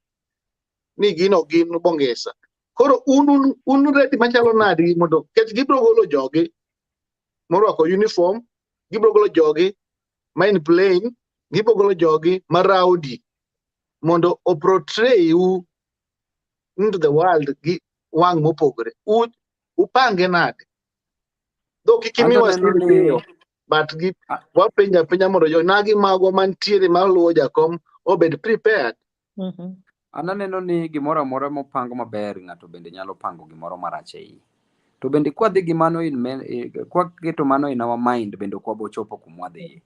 ni gino bongesa. Koro unu ready machalo nadi mondo kech gibro golo jogi morwako uniform, gibro golo jogi main plain, gibro golo jogi maraudi mondo portray you into the world gi wang mopogre. Upange nade do kikimiwa siri but gi wapenja mondo jonagi mago mantiere maluwo jakom obed prepared. Ananeno ni gimoro amora mopango maber ng'ato bende nyalo pango gimoro marach ei. To bende kwadhi gimano kwaketo mano in our mind bende kwabochopo kumwadhiye.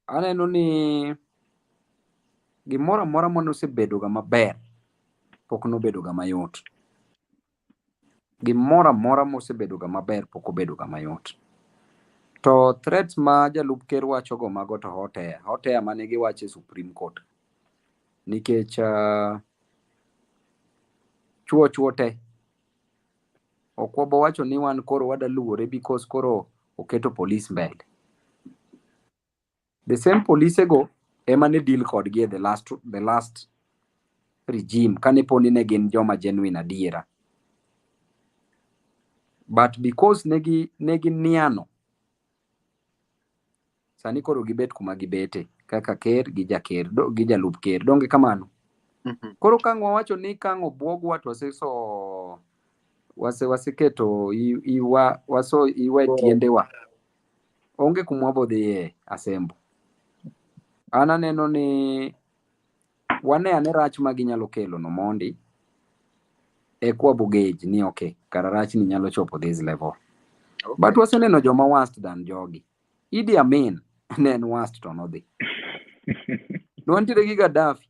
Aneno ni gimoro amora manosebedo ga maber pok nobedo ga mayot. Gimoro amora mosebedo ga maber pok obedo ga mayot. To threats ma jalup ker wacho go mago to hotea mane giwache Supreme Court. Nikech chuo te okwobo wacho ni wan koro wadaluore because koro oketo police mbele. The same police go ema ne deal kodgi the last regime kane poni ne gin joma genuine adiera. But because negi niano sani koro gibet kuma gibete kaka ker gi jaker gi jalup ker donge kamano. Koro kang'wa wacho ni kang'o bwogwa to waseketo iwe tiendewa onge kumwabo dhiye asembo. Ananeno ni wane rach ma ginyalo kelo no mondi kwabo gauge ni okay kara rach ni nyalo chopo this level. Okay. But waseneno joma worst than jogi. Idi Amin ne en worst to nodhi. Nwantiere gi Gaddafi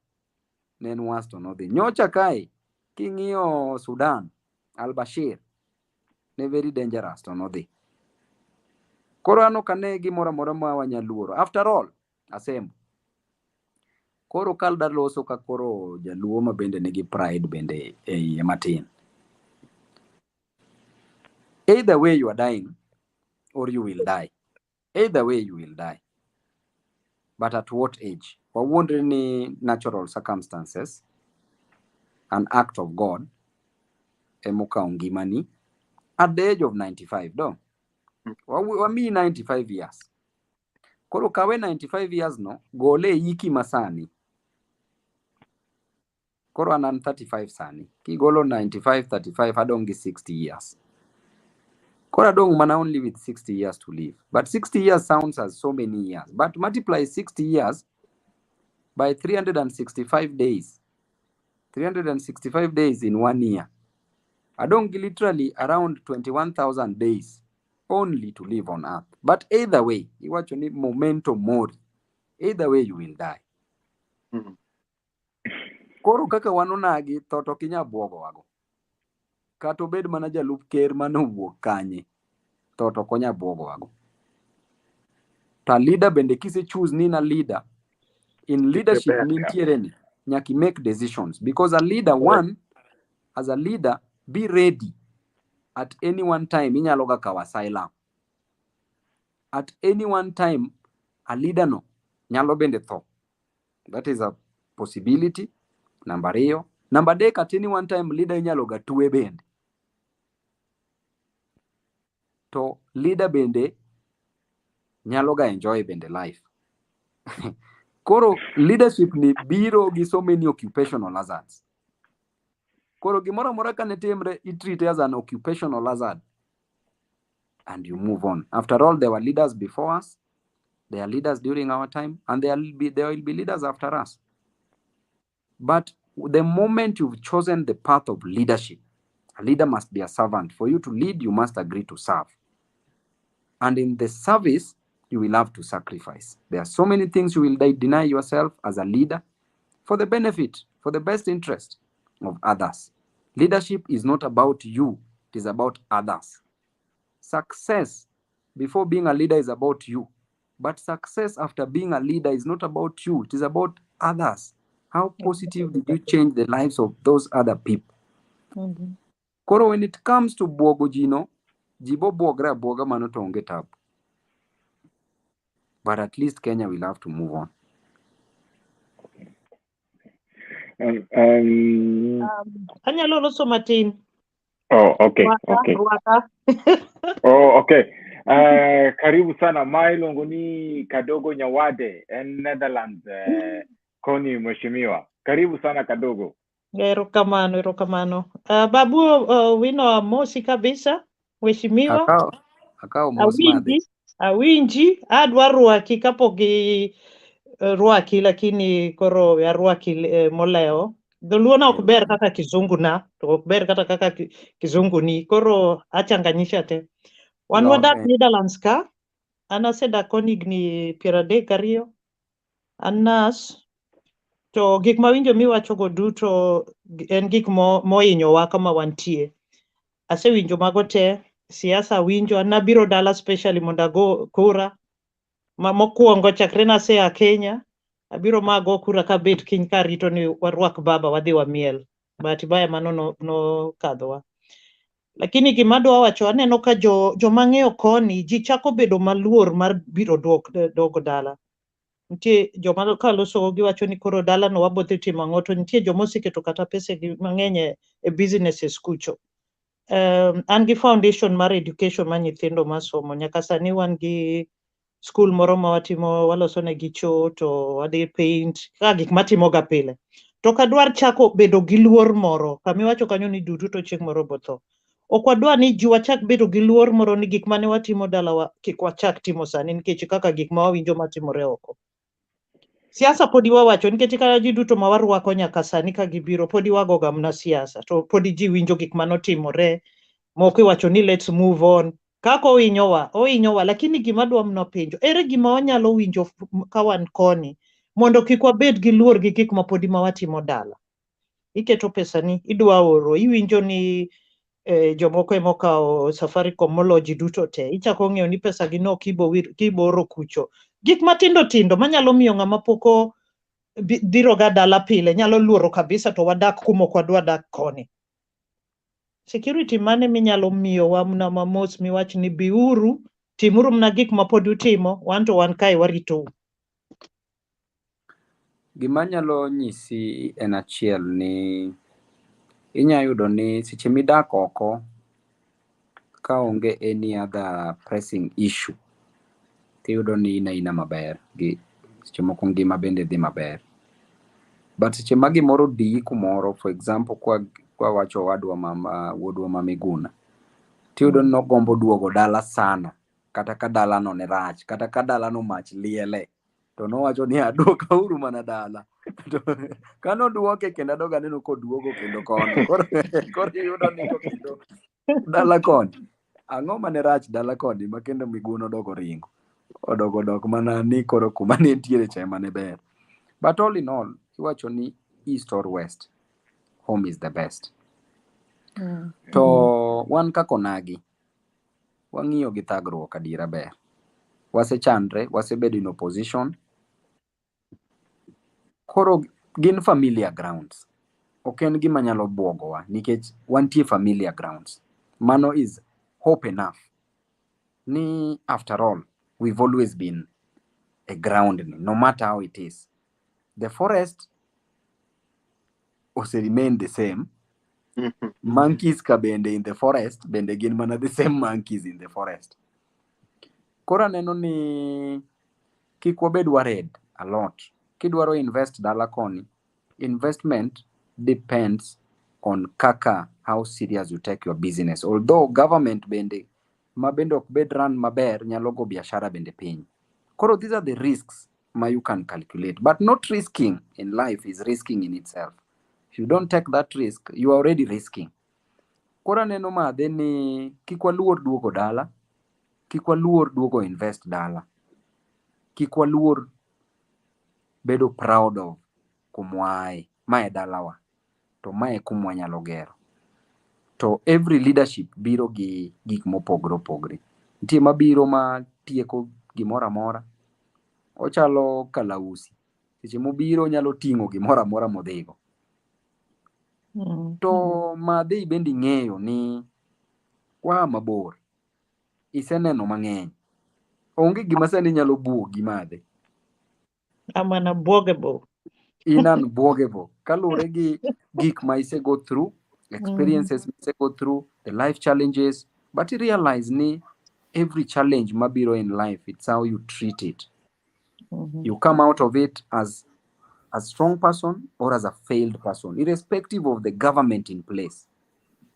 ne en worst to nodhi. Nyocha kae king'iyo Sudan al-Bashir ne very dangerous to nodhi. Koro ano kane gimoro amora ma wanyaluoro. After all, asembo. Koro kalda loso ka koro jaluo ma bende nigi pride bende e matin. Either way you are dying or you will die. Either way you will die. But at what age? We're wondering ni natural circumstances, an act of God, emoka ongimani, at the age of 95, do. Wami 95 years. Koro kawe 95 years no, gole yiki masani. Koro anan 35 sani. Ki golo 95, 35, adongi 60 years. Koro adong mana only with 60 years to live. But 60 years sounds as so many years. But multiply 60 years by 365 days. 365 days in 1 year. Adongi literally around 21,000 days only to live on earth. But either way, you watch only momento mori. Either way you will die. Koro kaka wanonagi toto kinya bwogo wago. Kato bed mana jalup ker manowuok kanye. Toto konya bwogo wago. Ta leader bende kise choose ni na leader. In leadership nintiere ni nyaki make decisions, because a leader, one, as a leader, be ready at any one time. Inyalo ga kawa asylum. At any one time, a leader no nyalo bende tho. That is a possibility. Number ariyo. Number dek, at any one time, leader inyalo ga tuwe bende. To leader bende nyalo ga enjoy bende life. Koro leadership ni biro gi so many occupational hazards. Koro gimoro amora kane timre, it treat as an occupational hazard and you move on. After all, there were leaders before us, there are leaders during our time, and there will be leaders after us. But the moment you've chosen the path of leadership, a leader must be a servant. For you to lead, you must agree to serve. And in the service, you will have to sacrifice. There are so many things you will deny yourself as a leader for the benefit, for the best interest of others. Leadership is not about you, it is about others. Success before being a leader is about you. But success after being a leader is not about you, it is about others. How positive did you change the lives of those other people? Koro when it comes to buogo jino, jibo buogra buoga mano to onge tabu. But at least Kenya will have to move on. Anyalo loso matin. Oh, okay, Rwaka, okay. Rwaka. Oh, okay. Karibu sana Mailongo ni Kadogo Nyawade in Netherlands. Koni mheshimiwa. Karibu sana Kadogo. Erokamano. Babu Owino mosi kabisa. Mheshimiwa. Akao mos madhe. Awinji adwa rwaki kapok gi rwaki, lakini koro ya rwaki moleo. Dholuona ok ber kaka kizungu na, to ok ber kata kaka kizungu ni, koro achanganyisha te. Wan wadak Netherlands ka, an asedak koni higni 32, an nas, to gik mawinjo miwacho go duto en gik mohinyowa kama wantie. Asewinjo mago te, siasa winjo, an nabiro dala especially mondo ago kura. Mokwongo chakre nasea Kenya, abiro mago kura kabet kiny karito ni warwak baba wadhi wamiel. Bahati mbaya mano no kadhowa. Lakini gima adwa wacho, aneno ka joma ng'eyo koni ji chako bedo maluor mar biro dogo dala. Nitie joma kaloso giwacho ni koro dala no wabodhi timo ang'o, to nitie joma osiketo kata pesa mang'eny e businesses kucho. An gi foundation mar education ma nyithindo masomo, nyaka sani wan gi school moro ma watimo, waloso ne gi cho, to wadi paint, ka gik matimo ga pile. To kadwar chako bedo gi luor moro, kamiwacho kanyo ni dudu to chieng' moro botho. Ok wadwa ni ji wachak bedo gi luor moro ni gik mane watimo dalawa kik wachak timo sani, nikech kaka gik ma wawinjo matimore oko. Siasa podi wawacho, nikech kaka ji duto ma warwako nyaka sani ka gibiro, podi wagoga mna siasa, to podi ji winjo gik manotimore, moko iwacho ni let's move on. Kako ohinyowa, lakini gima dwa mno penjo, ere gima wanyalo winjo ka wan koni, mondo kik wabed gi luor gi gik ma podi ma watimo dala. Iketo pesa ni, idwa oro, iwinjo ni jomoko emokawo Safaricom moloji duto te, ichako ng'eyo ni pesa gi no kiboro kucho. Gik matindo tindo manyalo miyo ng'ama poko biro ga dala pile, nyalo luoro kabisa to wadak kumo kwa dwa dak koni. Security mane minyalo miyo wa mna mamos miwach ni biuru, timuru mna gik ma pod utimo, wan to wan kai warito. Gima nyalo nyisi en achiel ni inya yudo ni seche midak oko ka onge any other pressing issue, tiyudo ni ina maber, gi seche moko ngima bende dhi maber. But seche ma gimoro di kumoro, for example kwa wacho wuodwa ma Miguna, tiyudo ni nogombo duogo dala sana, kata ka dala no ne rach, kata ka dala no mach liele, to nowacho ni aduoka uru mana dala. Kano duoke kendo adoga neno koduogo kendo kono. Koro yudo ni kendo dala koni. Ang'o mane rach dala koni ma kendo Miguna odogo ringo. Odok mana ni koro kuma ne ntiere cha mane ber. But all in all, iwacho ni east or west, home is the best. To wan kaka ONAGI, wang'iyo gi thagruok adiera ber. wasechandre, wasebedo in opposition. Koro gin familiar grounds. Ok en gima nyalo buogowa nikech wantie familiar grounds. Mano is hope enough. Ni after all, we've always been a ground, no matter how it is. The forest also remain the same. Monkeys ka bende in the forest, bende gin mana the same monkeys in the forest. Kora neno ni kik wabed worried a lot. Kidwaro invest dala koni, investment depends on kaka how serious you take your business. Although government bende ma bende ok bed run maber nyalo go biashara bende piny. Koro these are the risks ma you can calculate, but not risking in life is risking in itself. If you don't take that risk, you are already risking. Kora neno madhe ni kik waluor duogo dala, kik waluor duogo invest dala, kik waluor bedo proud of kumwae, mae dalawa, to mae kumwa nyalo gero. To every leadership biro gi gik mopogre opogre. Nitie mabiro ma tieko gimora mora, ochalo kalausi. Seche mobiro nyalo ting'o gimora mora modhigo. To madhe bendi ng'eyo ni kwa mabor, iseneno mang'eny. Onge gima sani nyalo buogi madhe. I'm unbuggable. In unbuggable. Kalure gi gik ma ise go through, experiences ma ise go through, the life challenges, but you realize ni every challenge mabiro in life, it's how you treat it. You come out of it as a strong person or as a failed person, irrespective of the government in place.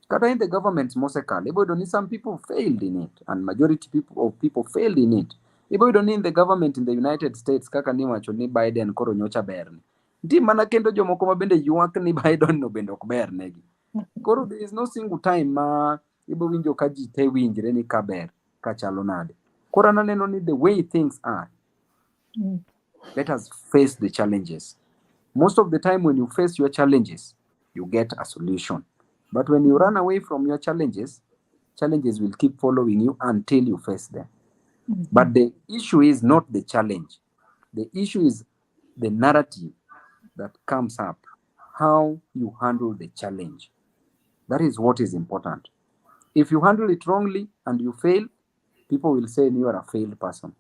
Kata in the government mosekale, iboyudo ni some people failed in it, and majority of people failed in it. Iboyudo ni in the government in the United States, kaka niwacho ni Biden koro nyocha berni. Ndi mana kendo jomoko ma bende ywak ni Biden no bende ok ber negi. Koro there is no single time ma ibo winjo ka ji te winjre ni ka ber, ka chalo nade. Koro naneno ni the way things are, let us face the challenges. Most of the time when you face your challenges, you get a solution. But when you run away from your challenges, challenges will keep following you until you face them. But the issue is not the challenge. The issue is the narrative that comes up, how you handle the challenge. That is what is important. If you handle it wrongly and you fail, people will say you are a failed person.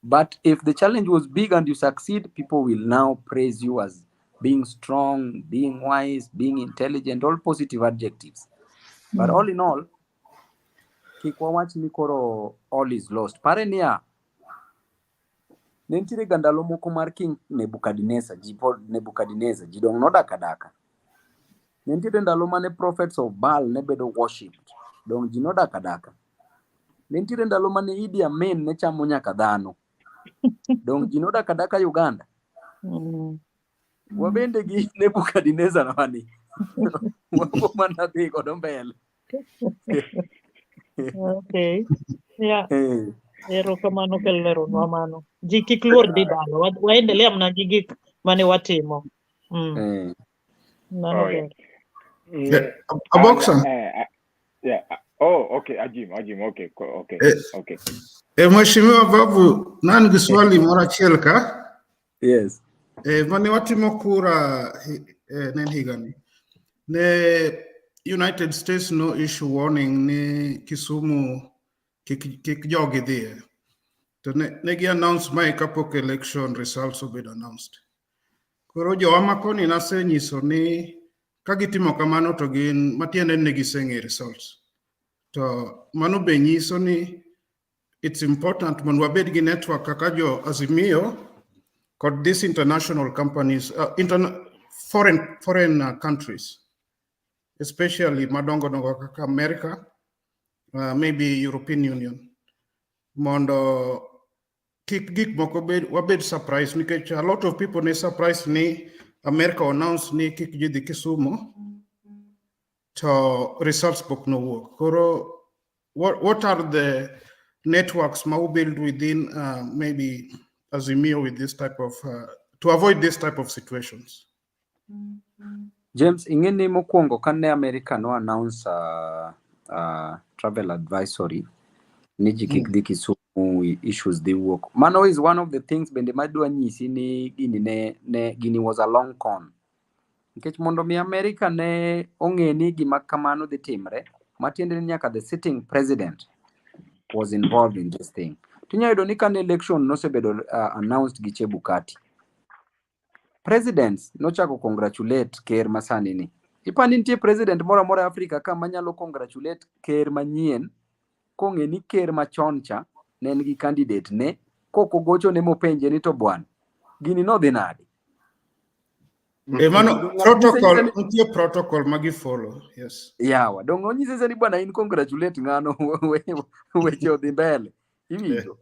But if the challenge was big and you succeed, people will now praise you as being strong, being wise, being intelligent, all positive adjectives. But all in all, kikwawach ni koro all is lost. Pare niya, nentire gandalo moko mar King Nebuchadnezzar, ji dong nodak adaka. Nentire ndalo mane prophets of Baal ne bedo worshipped, dong ji nodak adaka. Nentire ndalo mane Idi Amin ne chamo nyaka dhano, dong ji nodak adaka Uganda. Wabende gi Nebuchadnezzar na wani. Wabo mana dhi godo mbele. Okay. Yeah. Erokamano kelero nwa mano. Ji kik luor dhi dala. Waendelea mna gi gik mane watimo. Mano ber. Aboksa. Yeah. Oh, okay. Ajim. Okay. Okay. Mheshimiwa Babu, nani giswali mora achiel ka? Yes. Mane watimo kura nen higani. Ne United States no issue warning ni Kisumu kik jogi dhie. To ne gi announce mai kapok election results obedo announced. Koro jowa ma koni nase nyiso ni ka gitimo kamano to gin matiende ne giseng'e results. To mano be nyiso ni it's important mondo wabed gi network kaka jo Azimio kod these international companies, foreign countries, especially madongo kaka America, maybe European Union. Mondo gik moko wabed surprised nikech a lot of people ne surprised ni America announced ni kik ji dhi Kisumu to results book no work. Koro what are the networks ma build within maybe Azimio with this type of to avoid this type of situations? James, ingeni mokwongo kane America no announce travel advisory, ni ji kik dhi Kisumu, issues dhi wuok. Mano is one of the things bende madwa nyisi ni gini was a long con. Nikech mondo mi America ne ong'e ni gima kamano dhi timre, matiende ni nyaka the sitting president was involved in this thing. Tinya yudo ni kan election nosebedo announced gi Chebukati, presidents nochako congratulate ker masani ni. Ipani nitie president moro amora Africa ka manyalo congratulate ker manyien kong'e ni ker machon cha ne en gi candidate ne koko gocho ne mopenje ni to bwana gini no dhi nade. Mano protocol, nitie protocol magi follow. Yes. Yawa, dong onyise se ni bwana in congratulate ng'ano weche odhi mbele. Iwinjo.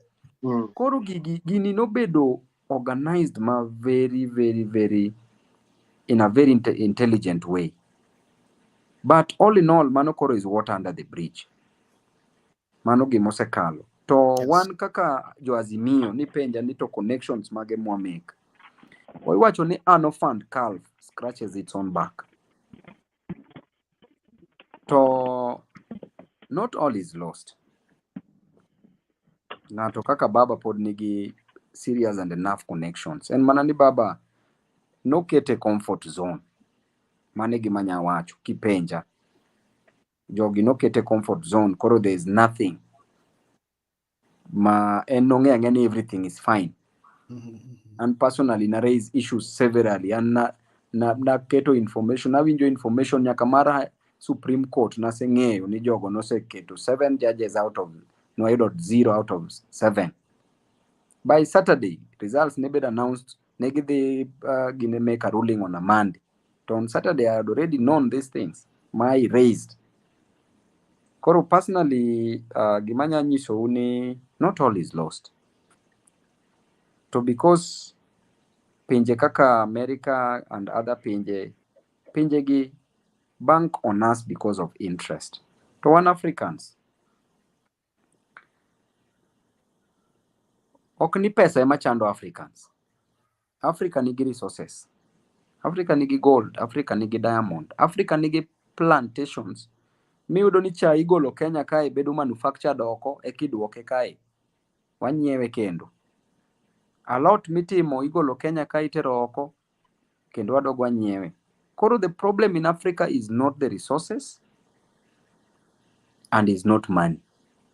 Koro gini nobedo organized ma very in a very intelligent way. But all in all, mano koro is water under the bridge. Mano gimosekalo. To yes. One kaka jo Azimio ni penja ni to connections mage mwa make. Wacho ni an orphaned calf scratches its own back. To not all is lost. Ng'ato kaka Baba pod nigi serious and enough connections. En mana ni Baba no kete comfort zone. Mane gima nya wacho kipenja. Jogi no kete comfort zone. Koro there is nothing. Ma en no ng'e ni everything is fine. And personally na raise issues severally and na keto information, na winjo information nyaka mara Supreme Court na se ng'eyo ni jogo no se keto 7 judges out of no 0 out of 7. By Saturday, results ne been announced, negide gine make a ruling on a Monday. So on Saturday, I had already known these things. My raised. Koro personally, gimanya nyiso uni, not all is lost. So because pinje kaka America and other pinje gi bank on us because of interest. To one Africans, ok ni pesa ema chando Africans. Africa nigi resources. Africa nigi gold, Africa nigi diamond, Africa nigi plantations. Miyudo ni cha igolo Kenya kae bedo manufactured oko ekidwoke kae. Wanyiewe kendo. A lot mitimo igolo Kenya kae itero oko kendo wadogo wanyiewe. Koro the problem in Africa is not the resources and is not money.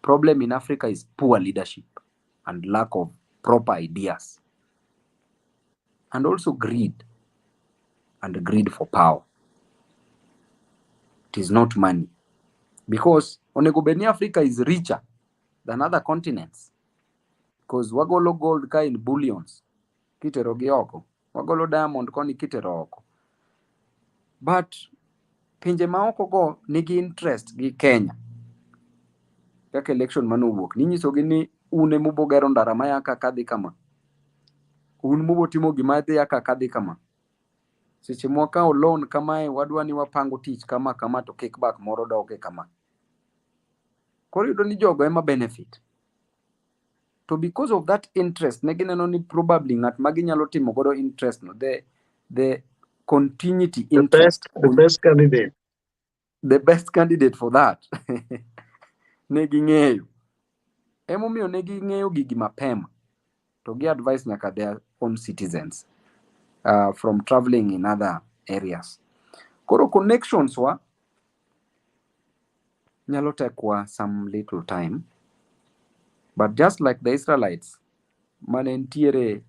Problem in Africa is poor leadership and lack of proper ideas. And also greed. And greed for power. It is not money. Because onegobeni Africa is richer than other continents. Because wagolo gold ka in bullions. Kitero gioko. Wagolo diamond koni kitero oko. But pinje maoko go nigi interest gi Kenya. Kaka election manuwuok. Ninyiso gi ni une mubogero ndara mayaka kadhi kama. Un mubotimo gima dhi yaka kadhi kama. Seche mwaka loan kamae wadwa ni wapango tich kama to kickback moro doke kama. Koro yudo ni jogo ema benefit. To because of that interest, negineno ni probably ng'at maginyalo timo godo interest no, the continuity interest. The best candidate. The best candidate for that. Neging'eyo. Emomiyo neging'eyo gigi mapema. To gi advice nyaka their own citizens. From traveling in other areas. Koro connections wa nyalo tekwa some little time. But just like the Israelites, manentiere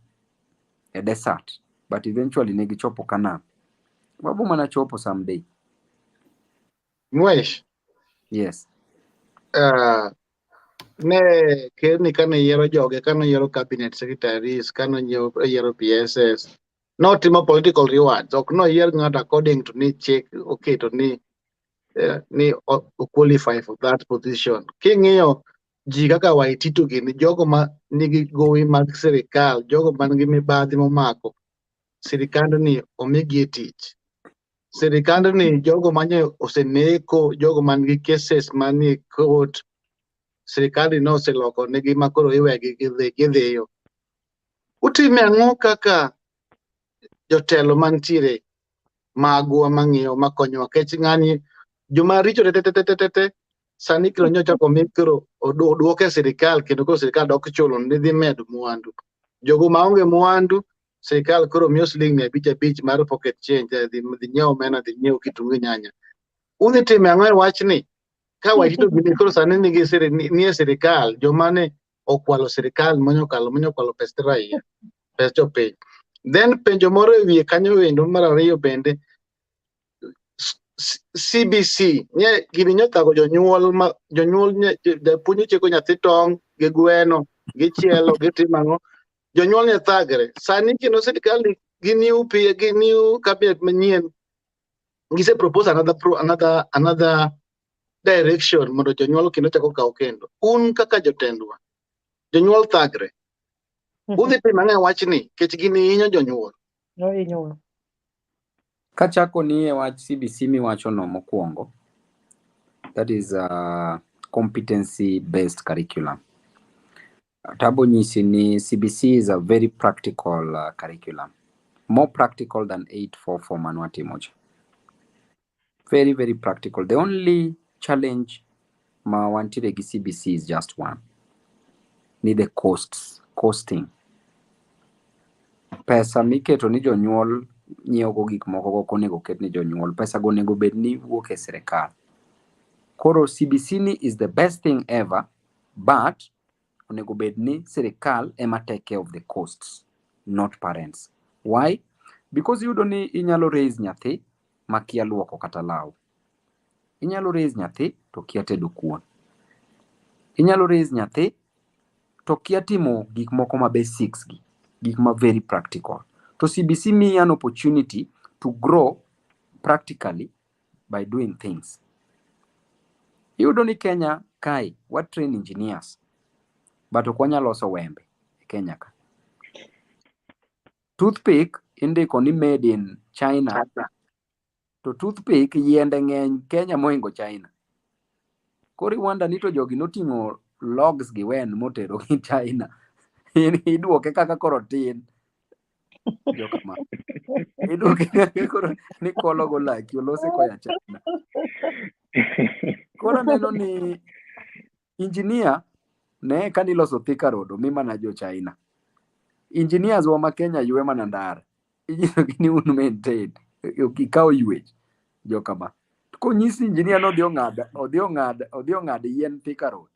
a desert, but eventually negi chopo Canaan. Babu mana chopo someday. Mwesh. Yes. Ne kerni kana yero joge, kana yero cabinet secretaries, kana yero PSS. Not in political rewards. Ok no yer not according to ni check. Okay, to ni qualify for that position. King yo jiga ka waititu gini jogo ma nigi gowi mag serikal, jogo man gi mibadhi momako. Sirikand ni omigi tich. Sirikand ni jogo manye oseneko, jogo man gi cases mani court. Sirikand no seloko nigi makoro iwegi gidhiyo. Utime ang'o kaka jotelo mantiere magwa mang'iyo makonyo kech ng'ani joma richo tete sani kiro nyocha ko mikro oduoke sirikal kendo ko sirikal dok chulo ni dhi med mwandu jogo maonge mwandu sirikal koro miyo siling 500 mar pocket change dhi nyiewo mena dhi nyiewo kitungu nyanya udhi time ang'o wachni ka wachito gini koro sani nigi nie sirikal jomane okwalo sirikal monyokwalo pes raia pes jopiny then penjo moro ewiye kanyo wendo mar ariyo bende CBC nye gini nyotago jonyuol japuonj cheko nyathi tong gi gweno gi chielo gi timang'o jonyuol ne thagre sani kino sirikal gi new cabinet manyien gise propose another direction mondo jonyuol kendo chako kawo kendo kaka jotendwa jonyuol thagre udhi timang'e wachni kech gini hinyo jonyuol no hinyo kachako ni e wach CBC miwacho no mokwongo, that is a competency based curriculum. Tabo nyisi ni CBC is a very practical curriculum, more practical than 844 manwati moja. Very, very practical. The only challenge ma wantire gi CBC is just one. Need the costing. Pesa miketo ni jonyuol nyiewo go gik moko go konego ket ni jonyuol. Pesa go nego bed ni wuok e sirikal. Koro CBC ni is the best thing ever, but onego bed ni sirikal ema take care of the costs, not parents. Why? Because you don't inyalo raise nyathi makia luoko kata law. Inyalo raise nyathi to kia tedo kuon. Inyalo raise nyathi to kia timo gik moko ma basics gi, gik ma very practical. To CBC me an opportunity to grow practically by doing things. You don't need Kenya kai, what train engineers, but okwanya loso wembe Kenya ka. Toothpick indiko ni made in China. To toothpick yiende ng'eny Kenya moingo China. Kori wanda ni to jogi noting'o logs gi wen motero gi China. Iduoke kaka koro tin. Jokama. Iduoke kaka koro ni kolo go laki olose koya China. Koro neno ni engineer ne kaniloso Thika Road mima na jo China. Engineers wa ma Kenya ywe manandara. Ijiso gini unu maintain. Ikao ywech. Jokama. Ko nyisi engineer no odhi ong'ad yien Thika Road.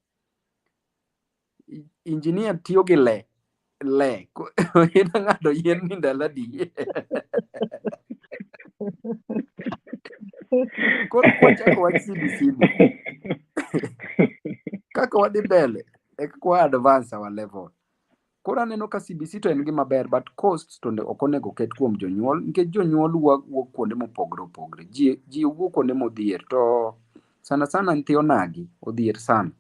Engineer tiyo gi le ina ng'ado yien ni ndaladi. Koro kwachako wach CBC kaka wadhi mbele kwa advance our level. Koro aneno ka CBC to en gima ber, but cost to ok onego ket kuom jonyuol nikech jonyuol wuok kuonde mopogore opogore. Ji wuok kuonde modhier to sana nthi onagi odhier sana.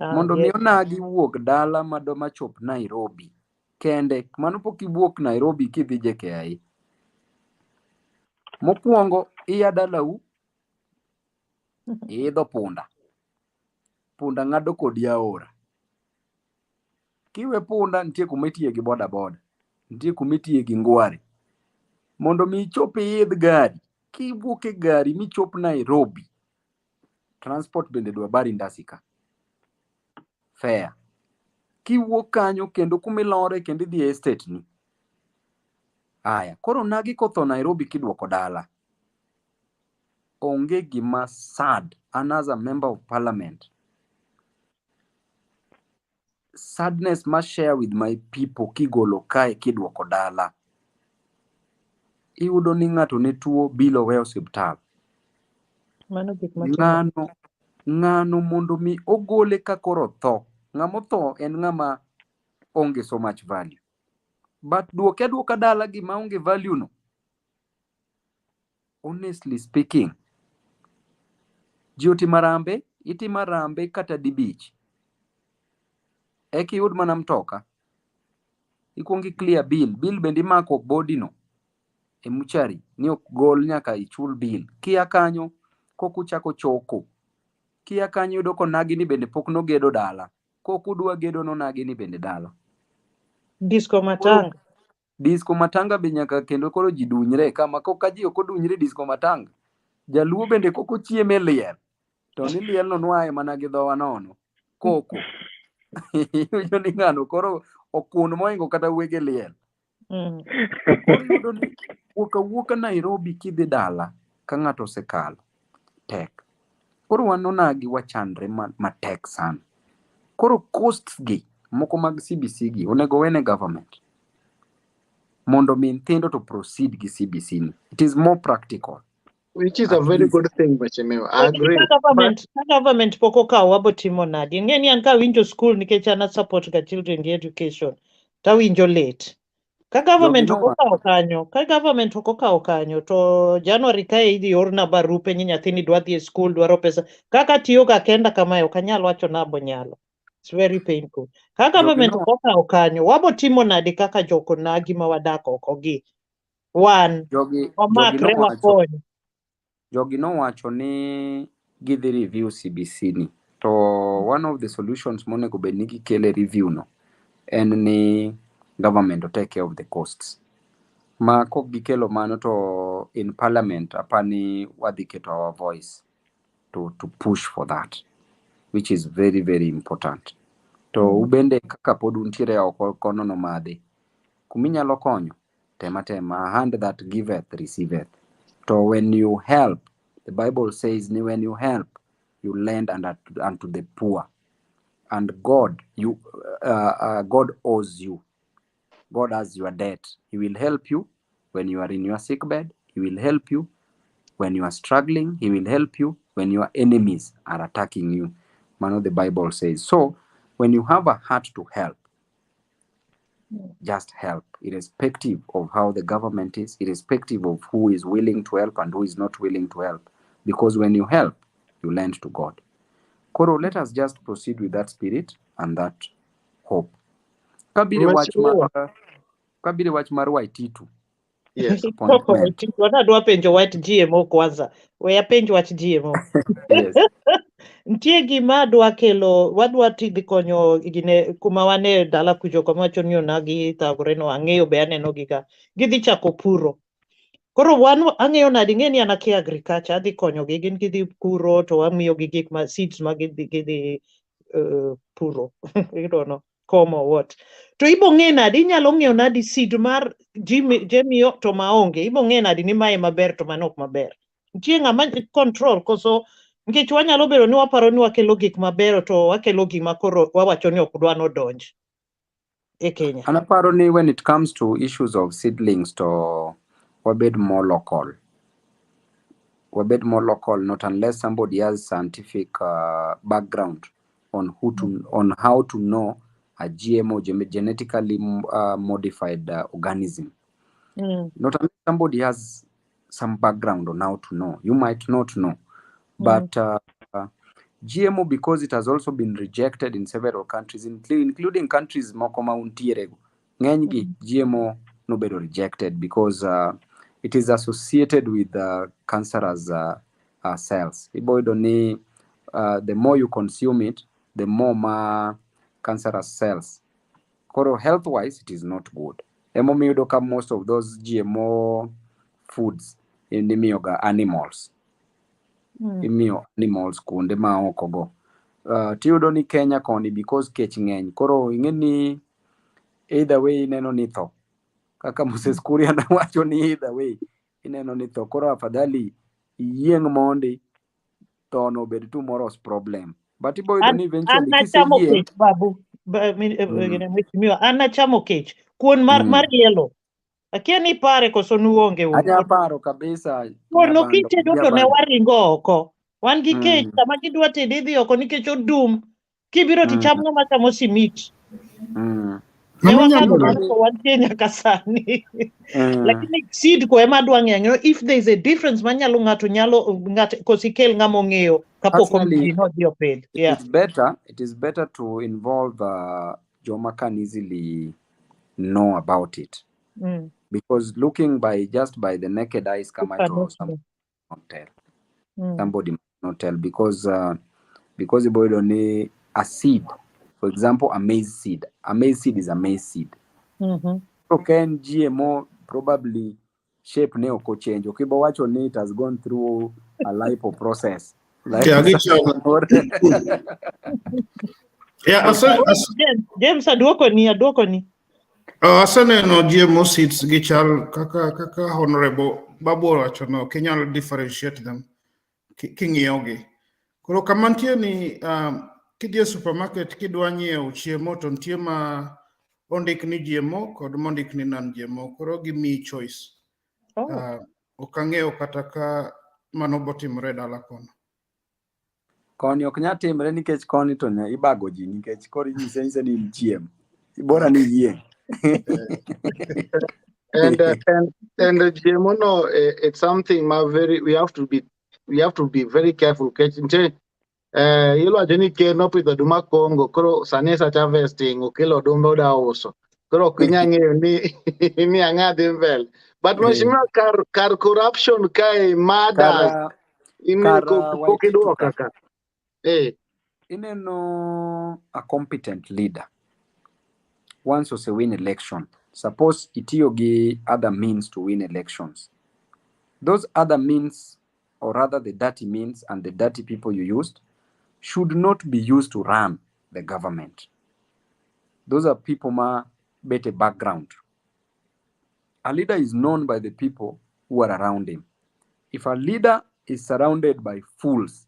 Mondo mi onagi wuok dala machop Nairobi kende, mano pok iwuok Nairobi kidhi JKIA. Mokwongo iya dalau idho punda ng'ado kodi aora. Kiwe punda nitie kumitie gi boda, nitie kumitie gi ngware. Mondo mi ichop idh gari, kiwuok e gari michop Nairobi, transport bende dwa bari ndasika. Fair. Kiwuok kanyo kendo kumilore kendo idhi estate ni. Aya, koro nagi kotho Nairobi kiduoko dala. Onge gima sad, and as a member of parliament, sadness must share with my people kigolo kae kiduoko dala. Iyudo ni ng'ato ne tuo bilo weyo osiptal. Ng'ano mondo mi ogole ka koro tho. Ng'amo tho en ng'ama onge so much value. But duoka dala gima onge value no. Honestly speaking, ji itimarambe kata dibich. Eki yud mana mtoka. Ikwongi clear bill bende imako body no. E muchari ni ok gol nyaka ichul bill. Kia kanyo kokuchako choko. Kia kanyo yudo konagi ni bende pok nogedo dala. Kokudwa gedo nonagi ni bende dala. Disco matanga be nyaka kendo koro ji dunyre kama koka ji ok odunyre disco matanga. Jaluo bende koko chieme liel. to ni liel no nwae mana gi dhowa nono koko yo ni ngano koro okun moingo kata wege liel koro yudo ni wuoka Nairobi kidhi dala ka ng'ato osekalo tek koro wan onagi wachandre matek sana koro costs gi moko mag CBC gi onego wene government mondo mi nyithindo to proceed gi CBC ni. It is more practical. Which is a very good thing, Machimeo. I agree. Government poko ka wabo timo nadi. Ngeni an ka winjo school nikech ana support ga children gi education. Ta winjo late. Ka government oko ka okanyo to January ka idhi orna barupe ni nyathini dwa dhi e school dwaro pesa. Kaka tiyo ka kenda kamayo kanyalo wacho nabo nyalo. It's very painful. Ka government oko ka okanyo wabo timo nadi kaka joko nagi ma wadak oko gi. One. Omakre wakonyo. Jogi no wacho ni gidhi review CBC ni to one of the solutions monego bed ni gikele review no en ni government to take care of the costs ma kok gikelo mano to in parliament apani wadhi keto our voice to push for that, which is very very important. To ubende kaka pod untiere oko kono no madhi kuminyalo konyo tema hand that giveth receiveth. So when you help, the Bible says, when you help, you lend unto the poor, and God owes you. God has your debt. He will help you when you are in your sick bed. He will help you when you are struggling. He will help you when your enemies are attacking you. The Bible says. So when you have a heart to help, just help, irrespective of how the government is, irrespective of who is willing to help and who is not willing to help. Because when you help, you lend to God. Koro, let us just proceed with that spirit and that hope. Kabire watch marwa ititu. Yes. Wadwa penjo wat GMO kwanza. Weya penjo wat GMO. Yes. Ntie gima wadwa tidhi konyo gine kuma wane dala kujo kama wacho ni onagi thagore no ang'eyo be aneno giga gidhi chako puro koro wan ang'eyo nadi ng'eni an akia agriculture adhi konyo gi gin gidhi puro to wamiyo gi gik ma seeds ma gidhi puro I don't know komo what to ibo ng'e nadi inyalo ng'eyo nadi seed mar jemiyo to maonge ibo ng'e nadi ni mae maber to manok maber ntie ng'ama control koso nikech wanyalo bedo ni waparo ni wakelo gik maber to wakelo gima koro wawacho ni ok dwa nodonj e Kenya. Anaparo ni when it comes to issues of seedlings to wabed more local. Not unless somebody has scientific background on on how to know a GMO, genetically modified organism. Not unless somebody has some background on how to know. You might not know. But GMO, because it has also been rejected in several countries, including countries mokoma untierego. Ng'enygi GMO no bedo rejected because it is associated with cancerous cells. The more you consume it, the more cancerous cells. Koro health-wise, it is not good. Emomiyo most of those GMO foods in the miyoga animals. Imiyo animals kunde ma oko go. Tiyudo ni Kenya koni because kech ng'eny. Koro ing'eni either way ineno ni tho. Kaka Moses Kuria na wacho ni either way ineno ni tho. Koro afadhali yieng' mondi to no bed tomorrow's problem. But iboyudo ni eventually anachamo kech babu anachamo kech kuon mar yelo akia ni pare koso nuonge anya paro kabisa no kitedo to ne waringo oko wan gi kech sama gidwa tedi dhi oko nikech odum kibiro tichamo ng'ama chamo simit ne wakalo ko wan Kenya kasani lakini seed ko ema dwa ng'eyo if there is a difference manyalo ng'ato kosikel ng'amo ng'eyo kapok omino dio ped. It is better to involve joma can easily know about it. Because looking just by the naked eyes, somebody might not tell because the boy don't need a seed. For example, a maize seed. A maize seed is a maize seed. Okay, GMO probably shape ne oko change. Okay, but what you need has gone through a lipo process. Like Yeah, get you. Yeah, James aduoko ni. asane no GMO seeds gichal kaka Honorable Babu Owino no Kenya differentiate them king'iyogi. Koro kamantie ni kidhie supermarket kidwa nyiewo chiemo to nitie ma ondik ni GMO kod mondik ni non GMO. Koro gimiyi choice. Ok ang'eyo kata ka mano botimore dala kono. Koni ok nya timre nikech koni to nya ibago ji nikech koro nyise ni chiem. Bora ni yie. And GMO no, it's something we have to be very careful. Ilo ajeni ke no pidho duma Congo koro sanesa harvesting okelo dumbo da uso. Koro kinyange ni ang'adhi mbele. But mheshimiwa kar corruption kai mada kokiduo kaka. Ineno a competent leader. Once you win election, suppose itiyogi other means to win elections. Those other means, or rather the dirty means and the dirty people you used, should not be used to run the government. Those are people ma better background. A leader is known by the people who are around him. If a leader is surrounded by fools,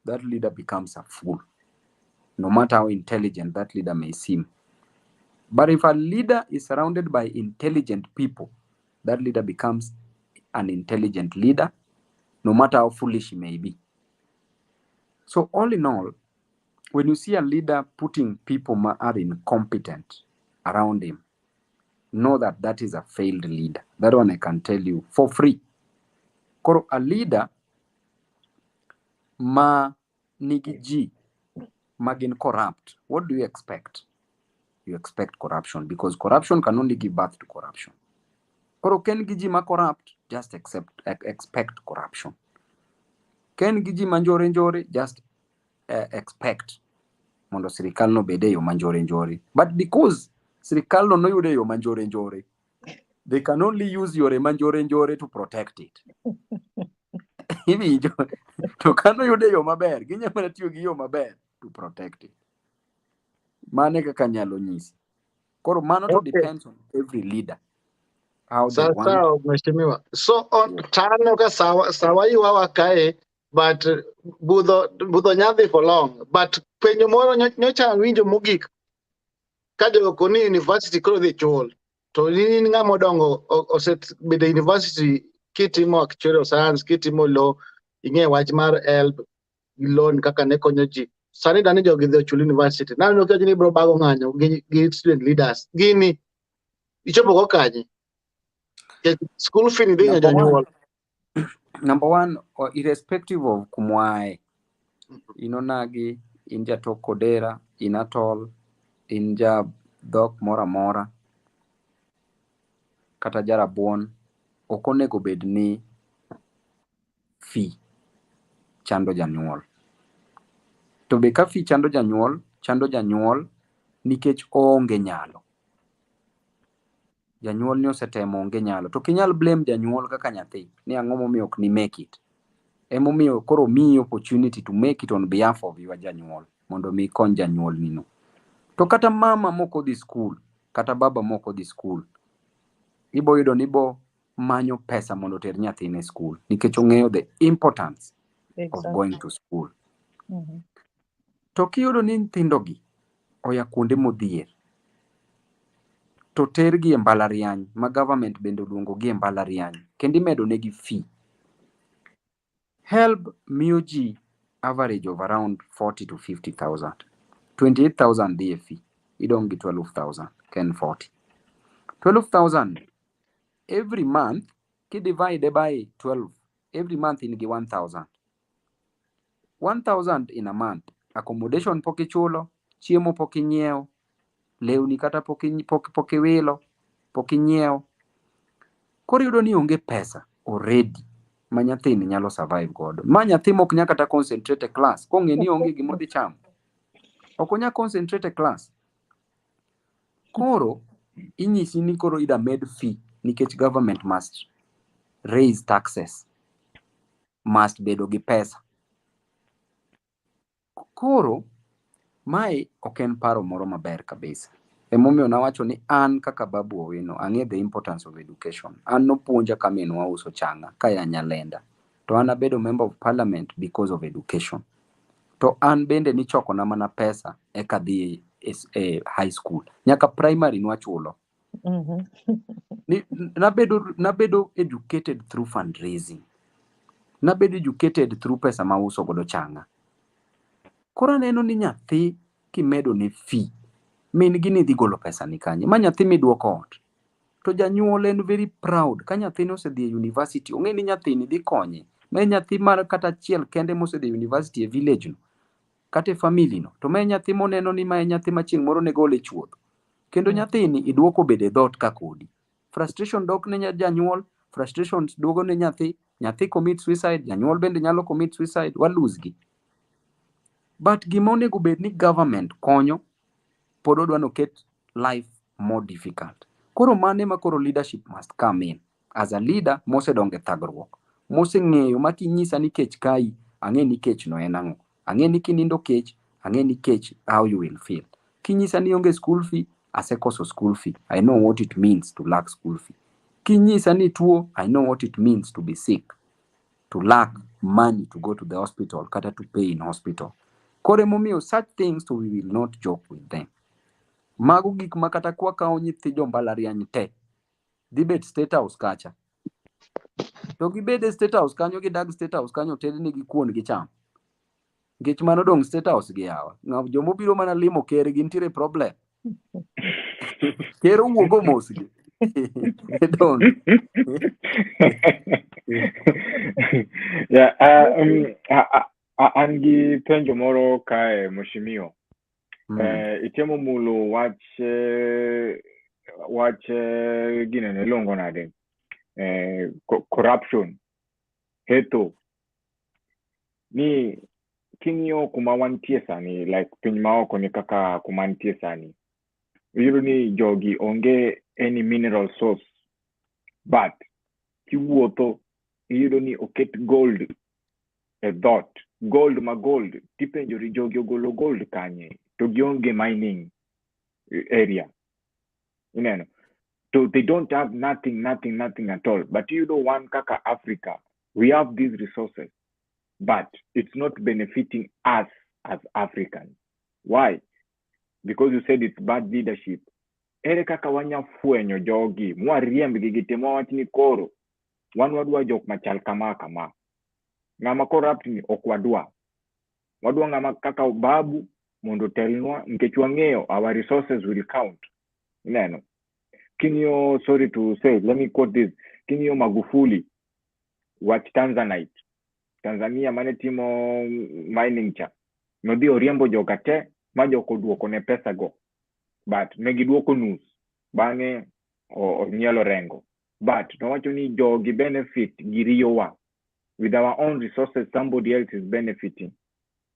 that leader becomes a fool, no matter how intelligent that leader may seem. But if a leader is surrounded by intelligent people, that leader becomes an intelligent leader, no matter how foolish he may be. So all in all, when you see a leader putting people who are incompetent around him, know that that is a failed leader. That one I can tell you for free. Koro a leader ma nigiji magin corrupt, what do you expect? You expect corruption, because corruption can only give birth to corruption. Koro ken giji ma corrupt, just expect corruption. Ken giji manjore, just expect mondo sirikal no bede yo manjore. But because sirikal no yude yo manjore, they can only use your manjore to protect it. Iwinjo to kano yude yo maber, ginya mana tiyo gi yo maber to protect it. Mane kaka nyalo nyisi. Koro mano to depends on every leader. How they want. Sawa mheshimiwa. So on tano ka sawa yuwa kae, but budho nyadhi for long. But penyo moro nyocha winjo mogik ka joko ni university koro dhi chul. To ni ng'ama odongo oset bede university kitimo actuarial science, kitimo law, ing'e wach mar help loan kaka ne konyo ji. Sani dani jogi dhi chul university. Nano ka jini bro bago ng'anyo gi student leaders. Gini ichopo go kanye. School fee ni dinga janyuol. Number one, or irrespective of kumwae, inonagi, inja tokodera, inatol, inja dhok mora, kata jarabuon, okonego bedni fee chando janyuol. To be ka fee chando janyuol, nikech onge nyalo. Janyuol ni osetemo onge nyalo. To kinyal blame janyuol kaka nyathi, ni ang'o momiyo ok ni make it. Emomiyo koro miyi opportunity to make it on behalf of your janyuol, mondo mi kon janyuol nino. To kata mama moko dhi school, kata baba moko dhi school, ibo yudo ni bo manyo pesa mondo ter nyathine school, nikech ong'eyo the importance of going to school. To kiyudo ni nyithindogi oya kuonde modhier, to tergi e mbalariany, ma government bende oluongogi e mbalariany, kendo imedo negi fee. HELB miyo ji average of around 40 to 50,000. 28,000 dhi e fee. Idong gi 12,000, ken 40. 12,000 every month, ki divide by 12, every month in gi 1,000. 1,000 in a month. Accommodation pok ichulo, chiemo pok inyiewo, lewni kata pok iwilo, pok inyiewo. Koro yudo ni onge pesa already ma nyathini nyalo survive godo. Ma nyathi mok nya kata concentrate e class, kong'e ni onge gimo dhi chamo. Ok onya concentrate e class. Koro inyisi ni koro ida med fee, nikech government must raise taxes, must bedo gi pesa Koro mai ok en paro moro maber kabisa. Emomiyo nawacho ni an kaka Babu Owino ang'e the importance of education. An nopuonja ka minwa uso changa ka ya Nyalenda. To an abedo member of parliament because of education. To an bende nichoko na mana pesa eka dhi high school. Nyaka primary nwachulo. Nabedo educated through fundraising. Nabedo educated through pesa ma uso godo changa. Koro neno ni nyathi kimedo ne fee, min gini dhi golo pesa ni kanye, ma nyathi miduoko ot. To janyuol en very proud ka nyathine osedhi e university, ong'e ni nyathini dhi konye. Ma nyathi mar kata achiel kende mosedhi e university e village no, kata e family no. To ma nyathi moneno ni ma nyathi ma chieng' moro ne gole chuodho. Kendo nyathini iduoko bede dhot ka kodi. Frustration dok ne janyuol, frustration duogo ne nyathi commit suicide, janyuol bende nyalo commit suicide, wa lose gi. But gimonego bed ni government konyo, pod odwa no ket life more difficult. Koro mane ma koro leadership must come in. As a leader, mose donge thagruok. Mose ng'eyo ma kinyisa ni kech kai, ang'e ni kech no en ang'o. Ang'e ni kinindo kech, ang'e ni kech how you will feel. Kinyisa ni onge school fee, asekoso school fee. I know what it means to lack school fee. Kinyisa ni tuo, I know what it means to be sick, to lack money to go to the hospital, kata to pay in hospital. Kore momiyo such things to we will not joke with them. Mago gik makata kwa kao nyithi jombalariany te. Dibet state house kacha. To gibede state house kanyo gidag state house kanyo ted ni gikuon gicham. Ngech mano dong state house gi yawa. Ng'aw jomobiro mana limo ker gintiere problem. Ker wuogo mos gi. Don't. Yeah, an gi penjo moro kae Mheshimiwa. Itemo mulo wach ginene longo nade. Corruption. Heto. Ni king'io kuma wantie sani, like piny maoko ni kaka kuma wantie sani. Iyudo ni jogi onge any mineral source. But kiwuotho iyudo ni oket gold a dot. Gold ma gold. Tipenjori jogi ogolo gold kanye. To gionge mining area. You know. So they don't have nothing at all. But you know, one kaka Africa, we have these resources, but it's not benefiting us as Africans. Why? Because you said it's bad leadership. Ere kaka wanya fuenyo jogi, mwa riemb gigite mwa watini koro. Wadwa jok machal kama. Ngama corrupt ni okwadwa. Wadwa ngama kaka Babu mondo telnwa nkech wang'eyo our resources will count. Neno. Kinyo, sorry to say, let me quote this. Kinyo Magufuli, wach Tanzanite. Tanzania mane timo mining cha. Nodhi oriembo joga te, ma joko duoko ne pesa go. But negi duoko nus. Bang'e nyalo rengo. But nowacho ni jogi benefit giriyowa. With our own resources, somebody else is benefiting.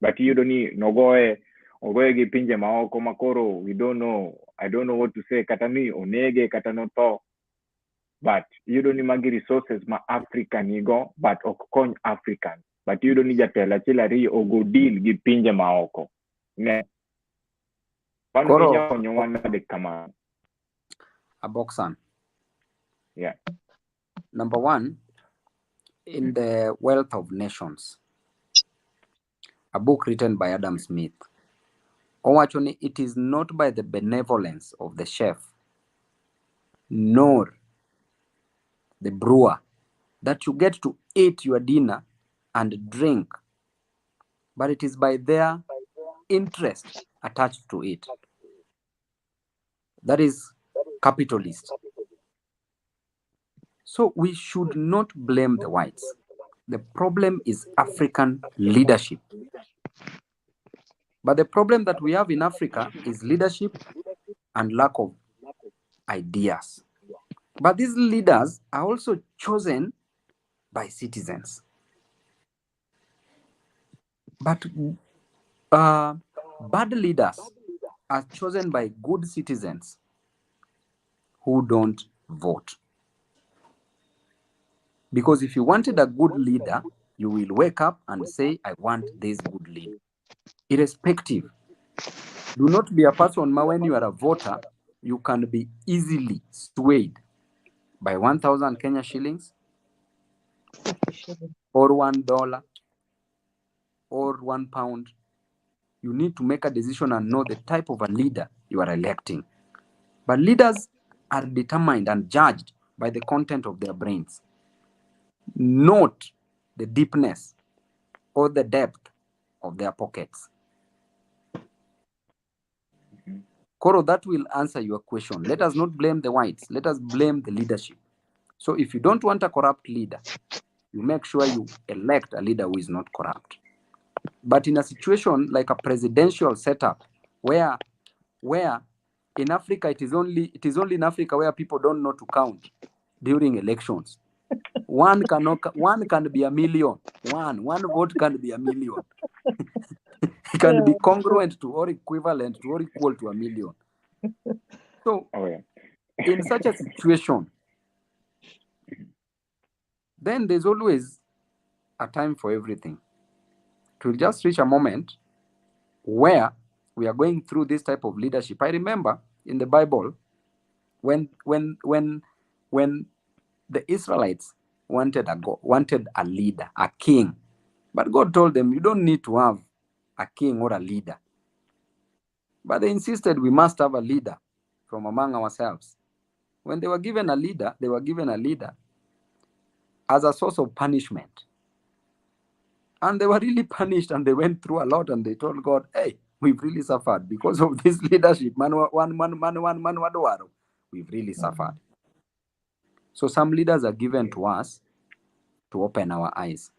But you don't need nogoe gi pinje maoko makoro, we don't know. I don't know what to say. Katami onege katanoto. But you don't need magi resources ma African igo, but okon African. But you don't need jatela chilari ogo deal gi pinje maoko. Ne. Koro Nywana de kama. Aboksan. Yeah. Number one, in The Wealth of Nations, a book written by Adam Smith, Owachoni, it is not by the benevolence of the chef nor the brewer that you get to eat your dinner and drink, but it is by their interest attached to it. That is capitalist. So we should not blame the whites. The problem is African leadership. But the problem that we have in Africa is leadership and lack of ideas. But these leaders are also chosen by citizens. But bad leaders are chosen by good citizens who don't vote. Because if you wanted a good leader, you will wake up and say, I want this good leader. irrespective. Do not be a person when you are a voter, you can be easily swayed by 1,000 Kenya shillings or $1 or £1. You need to make a decision and know the type of a leader you are electing. But leaders are determined and judged by the content of their brains, not the deepness or the depth of their pockets. Koro, that will answer your question. Let us not blame the whites. Let us blame the leadership. So if you don't want a corrupt leader, you make sure you elect a leader who is not corrupt. But in a situation like a presidential setup, where in Africa it is only in Africa where people don't know to count during elections. One can be a million. One vote can be a million. It can be congruent to or equivalent to or equal to a million. So in such a situation, then there's always a time for everything. It will just reach a moment where we are going through this type of leadership. I remember in the Bible when the Israelites wanted a leader, a king, but God told them, you don't need to have a king or a leader. But they insisted we must have a leader from among ourselves. When they were given a leader, as a source of punishment. And they were really punished, and they went through a lot, and they told God, hey, we've really suffered because of this leadership. We've really suffered. So some leaders are given to us to open our eyes,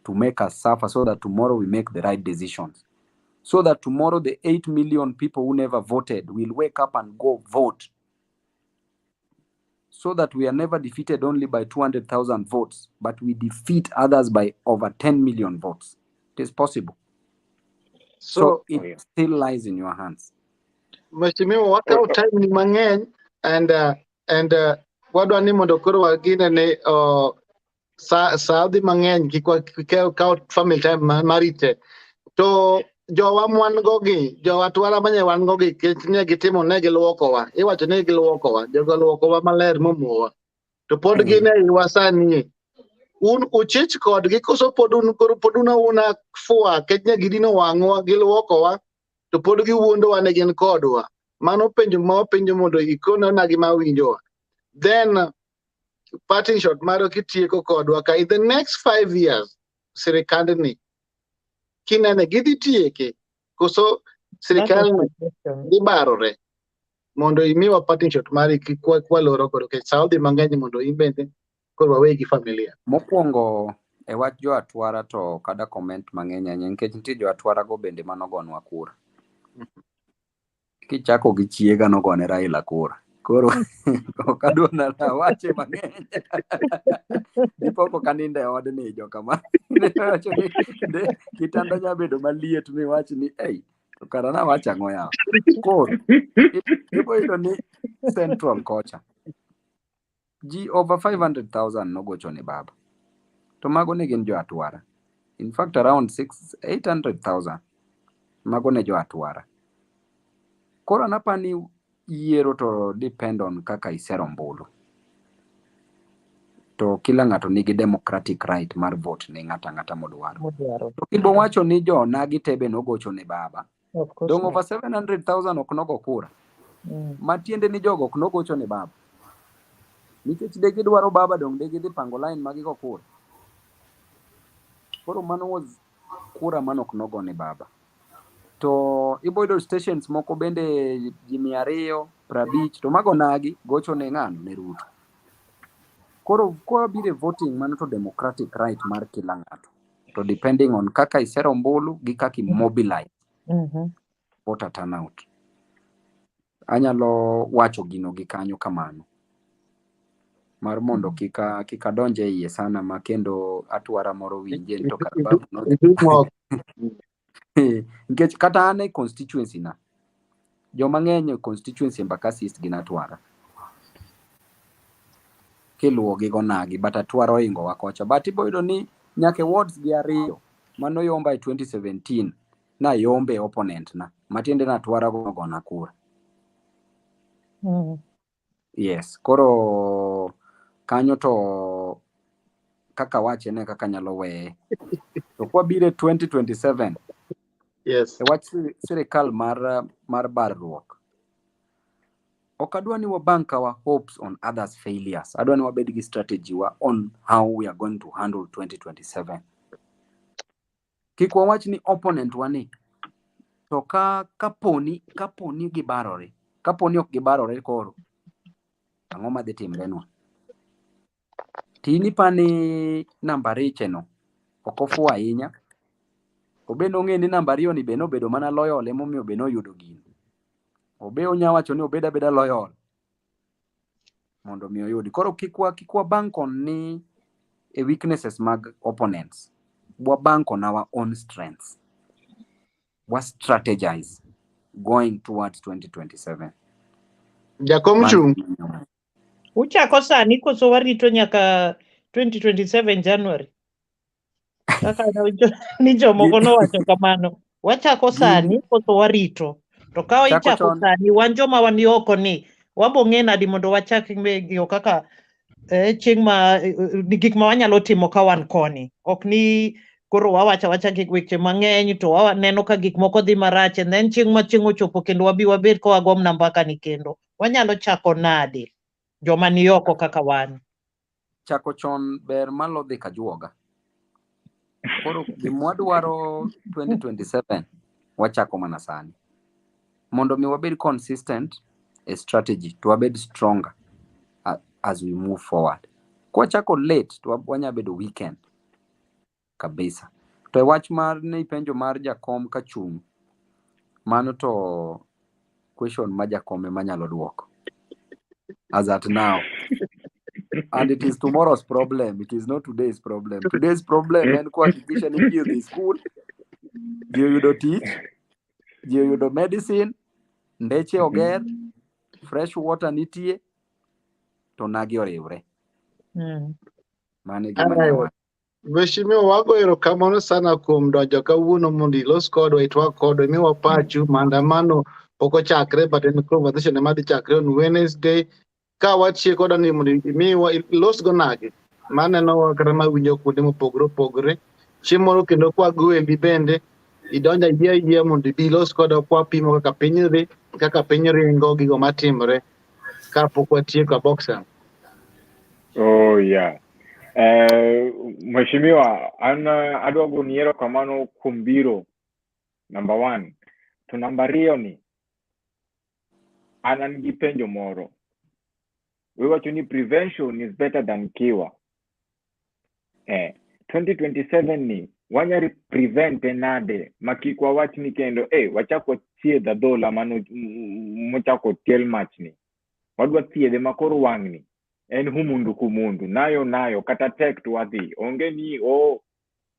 to make us suffer so that tomorrow we make the right decisions. So that tomorrow the 8 million people who never voted will wake up and go vote. So that we are never defeated only by 200,000 votes, but we defeat others by over 10 million votes. It is possible. So it still lies in your hands. Mheshimiwa, wakao time ni mang'eny and wadwa ni mondo koro wagine ne saadhi mang'eny kikao family time marite to jowa mwan gogi jowa twara manye wan gogi ne gitimo ne giluokowa iwacho ne giluokowa jogo luokowa maler momuowa to pod gine iwasani un uchich kodgi koso pod una fua ketne gidino wang'wa giluokowa to pod giwuondo wane gin kodwa mano penjo mondo ikona nagi mawinjowa then parting shot maro kitieko kodwa ka in the next 5 years sirikandni kinene gidhi tieke koso sirikal gibarore mondo imiwa parting shot mari kwaloro koro ke saudi mang'eny mondo imbende koro wawegi familia mokwongo e wach jo atwara to kada comment mang'eny anya nikech nitie jo atwara go bende manogonwa kura kichako gi chiega nogone Raila kura koro okadwa na wache mang'eny dipoko kaninde odni jo kama kitanda nyabedo maliet mi wach ni to kara na wacha ang'o yawo koro iboyudo ni central kocha ji over 500,000 nogocho ne baba to mago ne gin jo atwara. In fact around 800,000 mago ne jo atwara. Koro napani yiero to depend on kaka isero ombulu. To kila ng'ato nigi democratic right mar vote ne ng'ata modwaro. To kibo wacho ni jo ONAGI tebe nogocho ne baba. Dong over 700,000 ok nogo kura. Matiende ni jogo ok nogocho ne baba. Nikech de gidwaro baba dong de gidhi pango line magigo kura. Koro mano was kura manok nogo ne baba. To iboyudo stations moko bende ji 250 to mago ONAGI gocho ne ng'ano ne Ruto. Koro kwa bire voting mano to democratic right mar kila ng'ato. To depending on kaka isero ombulu gi kaka mobilize voter turnout. Anyalo wacho gino gi kanyo kamano. Mar mondo kika donje iye sana makendo atwara moro winje to Babu no. Nikech kata ane constituency na joma ng'eny constituency Embakasi East gin atwara kiluwo gi ONAGI but atwara oingo wakocha but iboyudo ni nyake wards gi ariyo mano yomba 2017 na yombe opponent na matiende na twara go na kura. Yes, koro kanyo to kaka wache ne kaka nyalo we to kwa bire 2027. Yes. E wach sirikal mar barruok. Okadwa ni wabank our hopes on others' failures. Adwa ni wabed gi strategy wa on how we are going to handle 2027. Kik wawach ni opponent wani to kaponi gibarore. Kaponi ok gibarore koro. Ang'o ma dhi timrenwa? Tini pani namba riche no. Okofu ahinya. Obe nong'e ni namba riyo ni be nobedo mana loyal emomiyo be noyudo gino. Obe onyawacho ni obeda loyal mondo mi oyudi. Koro kikwa bank on ni weaknesses mag opponents. Wa bank on our own strengths. Wa strategize going towards 2027. Jakom chung. Uchako sani koso warito nyaka 2027 January. Kaka ni jomoko nowacho kamano. Wachako sani koso warito. To kawa ichako sani wan joma wani oko ni wabong'e nadi mondo wachak yo kaka chieng' ma gik ma wanyalo timo ka wan koni. Ok ni koro wawacha gik weche mang'eny to waneno ka gik moko dhi marach and then chieng' ma chieng' ochopo kendo wabed ka wagom nambaka ni kendo. Wanyalo chako nade joma ni oko kaka wan. Chako chon ber malo dhi kajuoga. Koro gimwadwaro 2027 wachako mana sani. Mondo mi wabed consistent a strategy to wabed stronger as we move forward. Kwa chako late to wanya bedo weekend kabisa. To wach mar ni penjo mar jakom kachung. Mano to question ma jakom manyalo duoko. As at now. And it is tomorrow's problem. It is not today's problem. Today's problem en kuhakikisha ni ji dhi school, ji yudo tich, ji yudo medicine, ndeche oger, fresh water nitie, to nagi oriwre. Mane gima nyawa. Mheshimiwa wago erokamano sana kuom donjo kawuono mondo ilos kodwa itwak kodwa miwa pacho maandamano pok ochakre but en conversation madhi chakre on Wednesday ka watieko ni mondo imiwa ilos go nage maneno kata mawinjo kuonde mopogore opogore chieng' moro kendo kwagoendi bende idonja yie mondo ilos kodwa kwapimo kaka piny dhi kaka piny ringo gigo matimore kapok watieko boxing. Oh yeah. Mheshimiwa, adwa goni erokamano kuom biro. Number 1. To namba 2 ni an gi penjo moro. Wewacho ni prevention is better than cure. 2027 ni wanyari prevent nade makikwa wach ni kendo wachako thiedha dola mano mochako tiel mach ni. Wadwa thiedhe makoro wang'ni en humundu kumundu nayo kata tek to wadhi onge ni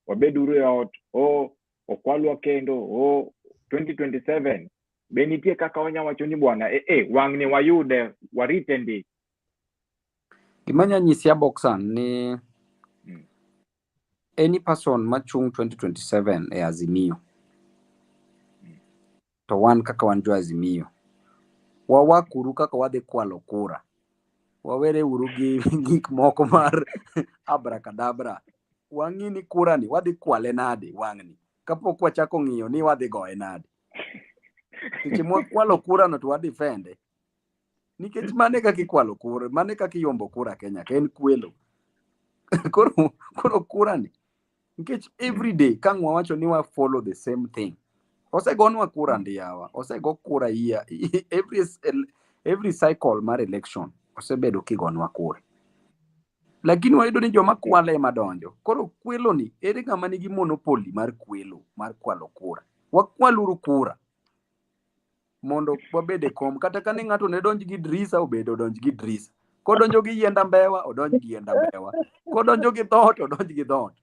wabeduru e ot okwalwa kendo 2027 be nitie kaka wanyawacho ni bwana wang'ni wayude warite ndi. Gimanya nyisi boxan ni any person machung 2027 e Azimio to wan kaka wan jo Azimio wawakuru kaka wadhi kwalo kura. Wawere uru gi gik moko mar abracadabra. Wang'i ni kura ni wadhi kwale nade wang'ni kapok wachako ng'iyo ni wadhi goye nade. Seche mwakwalo kura no to wadhi fende. Nikech mane kaka ikwalo kura, mane kaka iyombo kura Kenya ka en kwelo. Koro kura ni nikech every day ka wawacho ni wa follow the same thing. Osegonwa kura ndiyawa, osego kura year every cycle mar election osebedo kigonwa kura. Lakini wayudo ni joma kwale madonjo. Koro kwelo ni ere ng'ama nigi monopoly mar kwelo mar kwalo kura. Wakwaluru kura mondo wabede kom kata kane ng'ato ne donj gi drisa obedo donj gi drisa. Kodonjo gi yienda mbewa odonj gi yienda mbewa. Kodonjo gi dhot odonj gi dhot.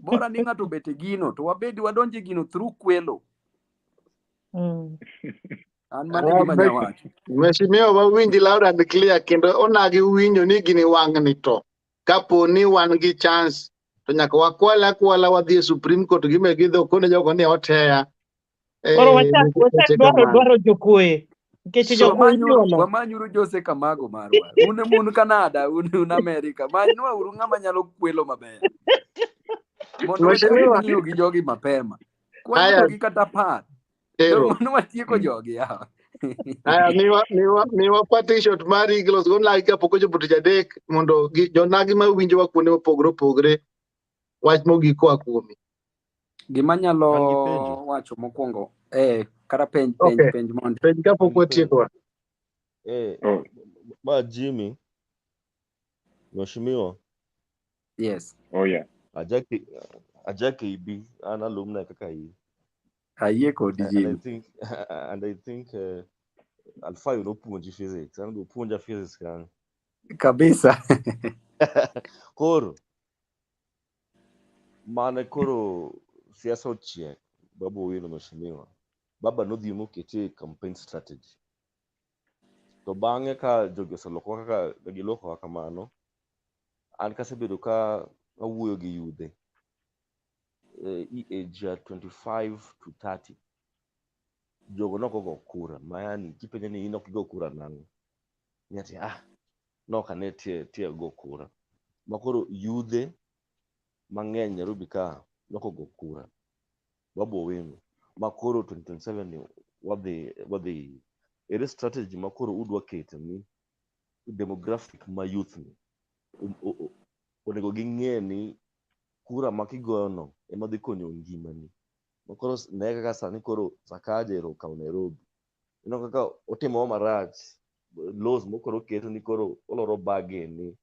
Bora ni ng'ato bete gino to wabedi wadonje gino through kwelo. An mane gima nyawacho. Mheshimiwa wawinji loud and clear kendo onagi winjo ni gini wang'ni to kapo ni wan gi chance to nyaka wakwala wadhi e Supreme Court gime gidho kone jogo ni oteya Koro wachak dwaro jokwoye. Nikech jok manyuolo. Wamanyuru Jose Kamago marwa. Un Canada, un America. Manywa uru ng'ama nyalo kwelo maber. Mondo wachak ng'iyo gi jogi mapema. Kwanyo gi kata par. Mondo watieko jogi yawa. Aya miwa partition mari gilos gon like kapoko jobuto jadek mondo jonagi ma winjo wa kuonde mopogore wach mogi koa kuomi. Gima nyalo wacho mokwongo kara penj mondo. Penj kapok watieko. Ma Jimmy Mheshimiwa. Yes. Oh yeah. Ajake ibi an alumni kaka hii. Ayie kodi Jimmy. And I think alfa no puonji physics. An go puonja physics kan. Kabisa. Koro mane koro siasa ochiek Babu Owino Mheshimiwa. Baba nodhi mokete campaign strategy. To bang'e ka jogi oseloko kaka giloko kamano, an kasebedo ka awuoyo gi yudhe age 25 to 30. Jogo nokogo kura, mayani kipenje ni in ok go kura nang'o. Nyati nok ane tie go kura. Makoro yudhe mang'eny Nairobi ka nokogo kura. Babu Owino. Makoro 2027 ni wadhi ere strategy makoro udwa keto ni demographic ma youth ni onego ging'e ni kura makigoyono ema dhi konyo ngimani. Makoro ne kaka sani koro Sakaja okawo Nairobi. Ino kaka otimo marach laws mokoro keto ni koro oloro bage ni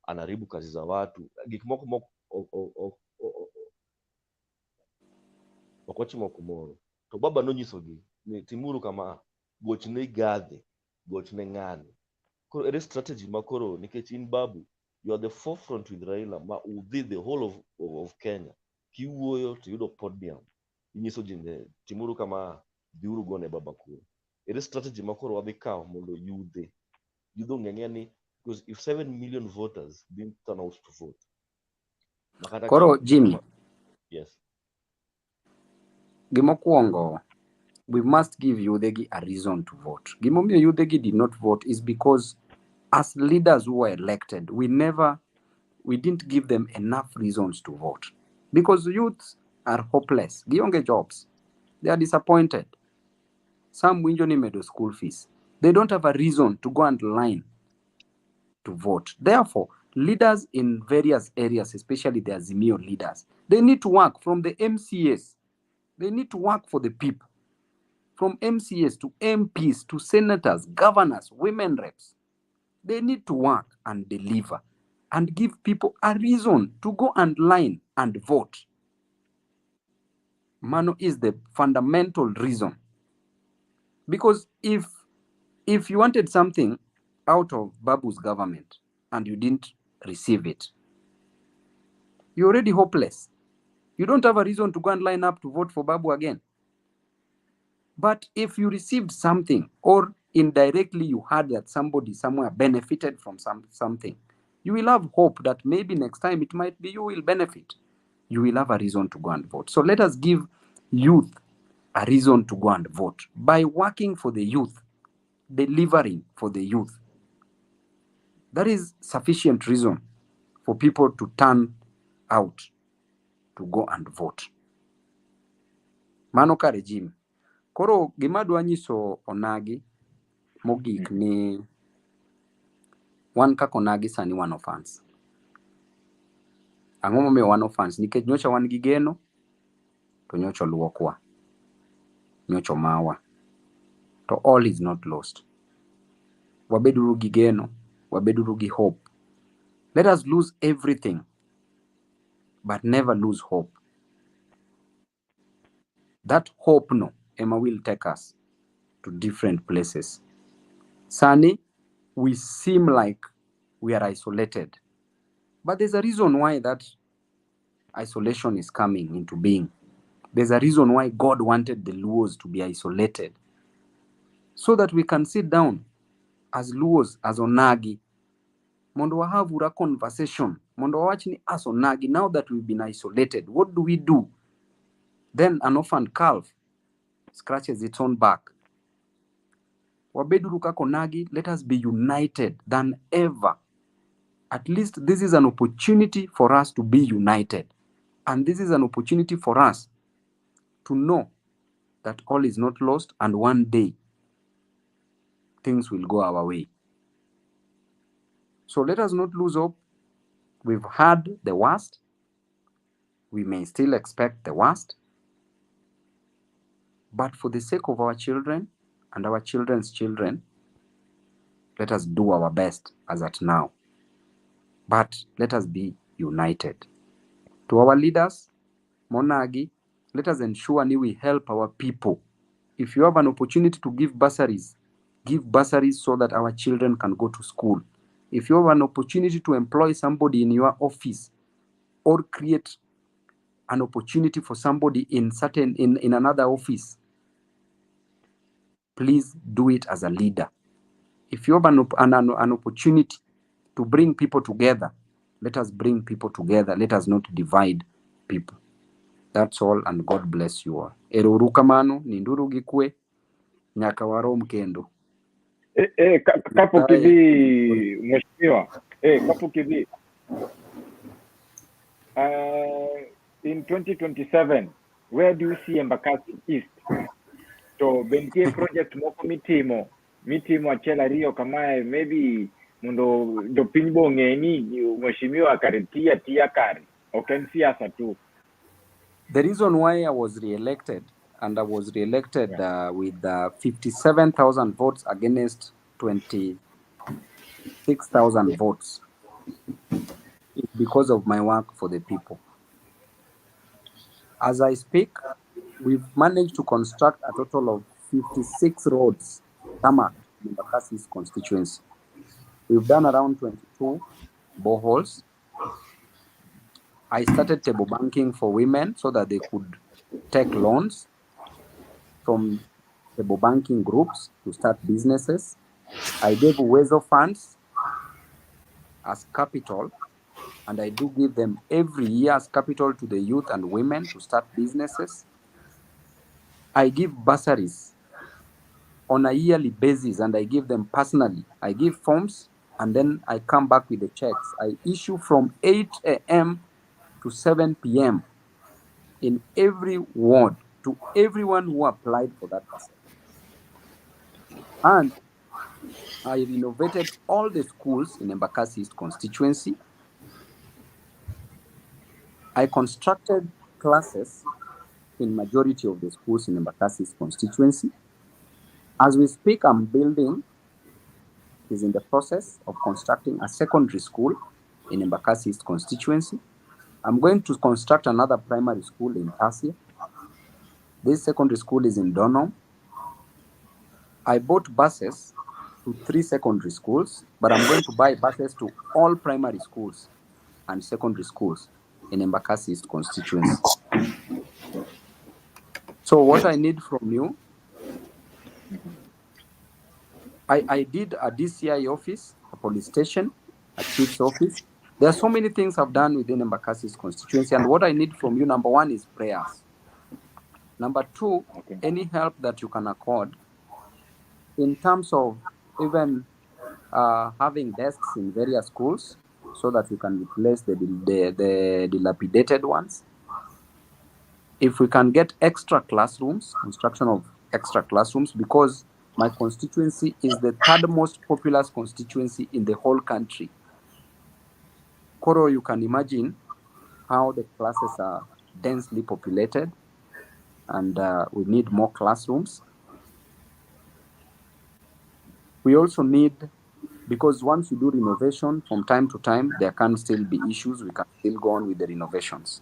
anaharibu kazi za watu. Gik moko okochimo kumoro. To baba nonyisogi ni timuru kama gochne gadhe, gochne ng'ani. Koro ere strategy makoro nikech in Babu, you are the forefront with Raila ma udhi the whole of Kenya. Kiwuoyo to yudo podium. Inyiso jinde timuru kama dhiuru gone baba kura. Ere strategy makoro wadhi kawo mondo yudhe ng'eng'e ni because if 7 million voters didn't turn out to vote. Koro Jimmy. Yes. Gimokwongo, we must give yudhegi a reason to vote. Gimomiyo yudhegi did not vote is because as leaders who were elected, we didn't give them enough reasons to vote. Because youth are hopeless. Gionge jobs. They are disappointed. Some winjo ni medo school fees. They don't have a reason to go and line to vote. Therefore, leaders in various areas, especially the Azimio leaders, they need to work from the MCAs. They need to work for the people. From MCAs to MPs to senators, governors, women reps. They need to work and deliver and give people a reason to go and line and vote. Mano is the fundamental reason. Because if you wanted something out of Babu's government and you didn't receive it, you're already hopeless. You don't have a reason to go and line up to vote for Babu again. But if you received something or indirectly you heard that somebody somewhere benefited from something, you will have hope that maybe next time it might be you will benefit. You will have a reason to go and vote. So let us give youth a reason to go and vote by working for the youth, delivering for the youth. That is sufficient reason for people to turn out to go and vote. Mano ka regime. Koro gima dwa nyiso onagi mogik ni wan kaka onagi sani wan offense. Ang'o momiyo wan offense? Nikech nyocha wan gi geno to nyocha luokwa. Nyocha mawa. To all is not lost. Wabeduru gi geno, wabeduru gi hope. Let us lose everything, but never lose hope. That hope no, Emma will take us to different places. Sani, we seem like we are isolated. But there's a reason why that isolation is coming into being. There's a reason why God wanted the Luos to be isolated. So that we can sit down as Luos, as Onagi. Mondo wahavura conversation. Mondo wawachni as Onagi, now that we've been isolated, what do we do? Then an orphan calf scratches its own back. Wabeduru kako ONAGI, let us be united than ever. At least this is an opportunity for us to be united. And this is an opportunity for us to know that all is not lost and one day things will go our way. So let us not lose hope. We've had the worst. We may still expect the worst. But for the sake of our children and our children's children, let us do our best as at now. But let us be united. To our leaders, ONAGI, let us ensure we help our people. If you have an opportunity to give bursaries so that our children can go to school. If you have an opportunity to employ somebody in your office or create an opportunity for somebody in another office, please do it as a leader. If you have an opportunity to bring people together, let us bring people together. Let us not divide people. That's all, and God bless you all. Erurukamano, ninduru gikwe, nyakawaro mkendo. Kapo kibi, mheshimiwa. Kapo kibi. In 2027, where do you see Embakasi East? So, bentie project moko mitimo achela rio kamae, maybe mundo do pinbo ngeni, mheshimiwa karitia kari. Okensiasa tu. The reason why I was re-elected, and I was re-elected with 57,000 votes against 26,000 votes, is because of my work for the people. As I speak, we've managed to construct a total of 56 roads in Embakasi's constituency. We've done around 22 boreholes. I started table banking for women so that they could take loans from table banking groups to start businesses. I gave Uwezo funds as capital, and I do give them every year as capital to the youth and women to start businesses. I give bursaries on a yearly basis, and I give them personally. I give forms, and then I come back with the checks. I issue from 8 a.m. to 7 p.m. in every ward to everyone who applied for that bursary. And I renovated all the schools in Embakasi's constituency. I constructed classes in majority of the schools in Embakasi's constituency. As we speak, is in the process of constructing a secondary school in Embakasi's constituency. I'm going to construct another primary school in Tasia. This secondary school is in Donom. I bought buses to 3 secondary schools, but I'm going to buy buses to all primary schools and secondary schools in Embakasi's constituency. So what I need from you, I did a DCI office, a police station, a chief's office. There are so many things I've done within Embakasi's constituency, and what I need from you, number 1, is prayers. Number 2, any help that you can accord in terms of even having desks in various schools so that we can replace the dilapidated ones. If we can get extra classrooms, construction of extra classrooms, because my constituency is the 3rd most populous constituency in the whole country. Koro, you can imagine how the classes are densely populated, and we need more classrooms. We also need, because once you do renovation from time to time, there can still be issues. We can still go on with the renovations.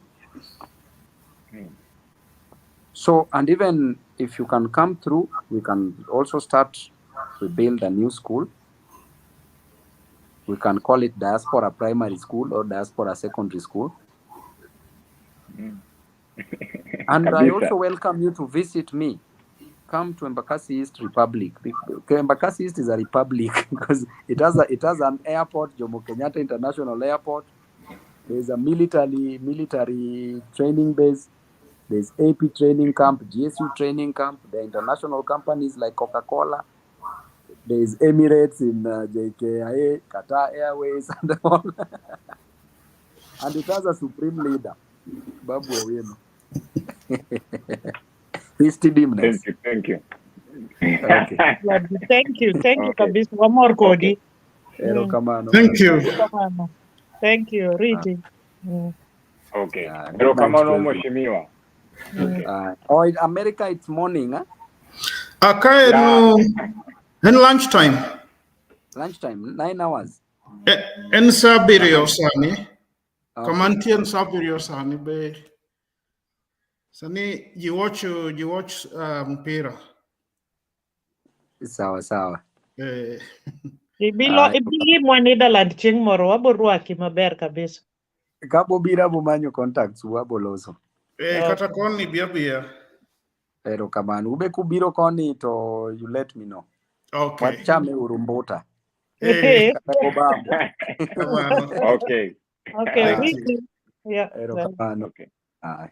So, and even if you can come through, we can also start to build a new school. We can call it Diaspora Primary School or Diaspora Secondary School. And I also welcome you to visit me. Come to Embakasi East Republic. Embakasi East is a republic because it has an airport, Jomo Kenyatta International Airport. There is a military training base. There's AP training camp, GSU training camp. There are international companies like Coca-Cola. There's Emirates in JKIA, Qatar Airways, and all. And it has a supreme leader, Babu Owino. His teamness. Thank you. Okay. Thank you Okay. kabisa. One more Cody. Ero kamano. Thank you. Thank you, really. Okay. Yeah, Pero good night kama to no everyone. mheshimiwa. In America, it's morning, huh? Okay, no. In lunchtime. Lunchtime, 9 hours. En Sabirio Sani. Okay. Kamantian Sabirio Sani be. Sani, you watch Mpira. Sawa. Ibili mwanida land chieng' moro waborwaki maber kabisa. Kabo bira bumanyo contacts waboloso. Kata koni bia. Ero kamano. Ube kubiro koni to you let me know. Okay. Wachame urumbuta. Kamano. Okay. Okay, really. Yeah. Ero kamano. Okay. Aye.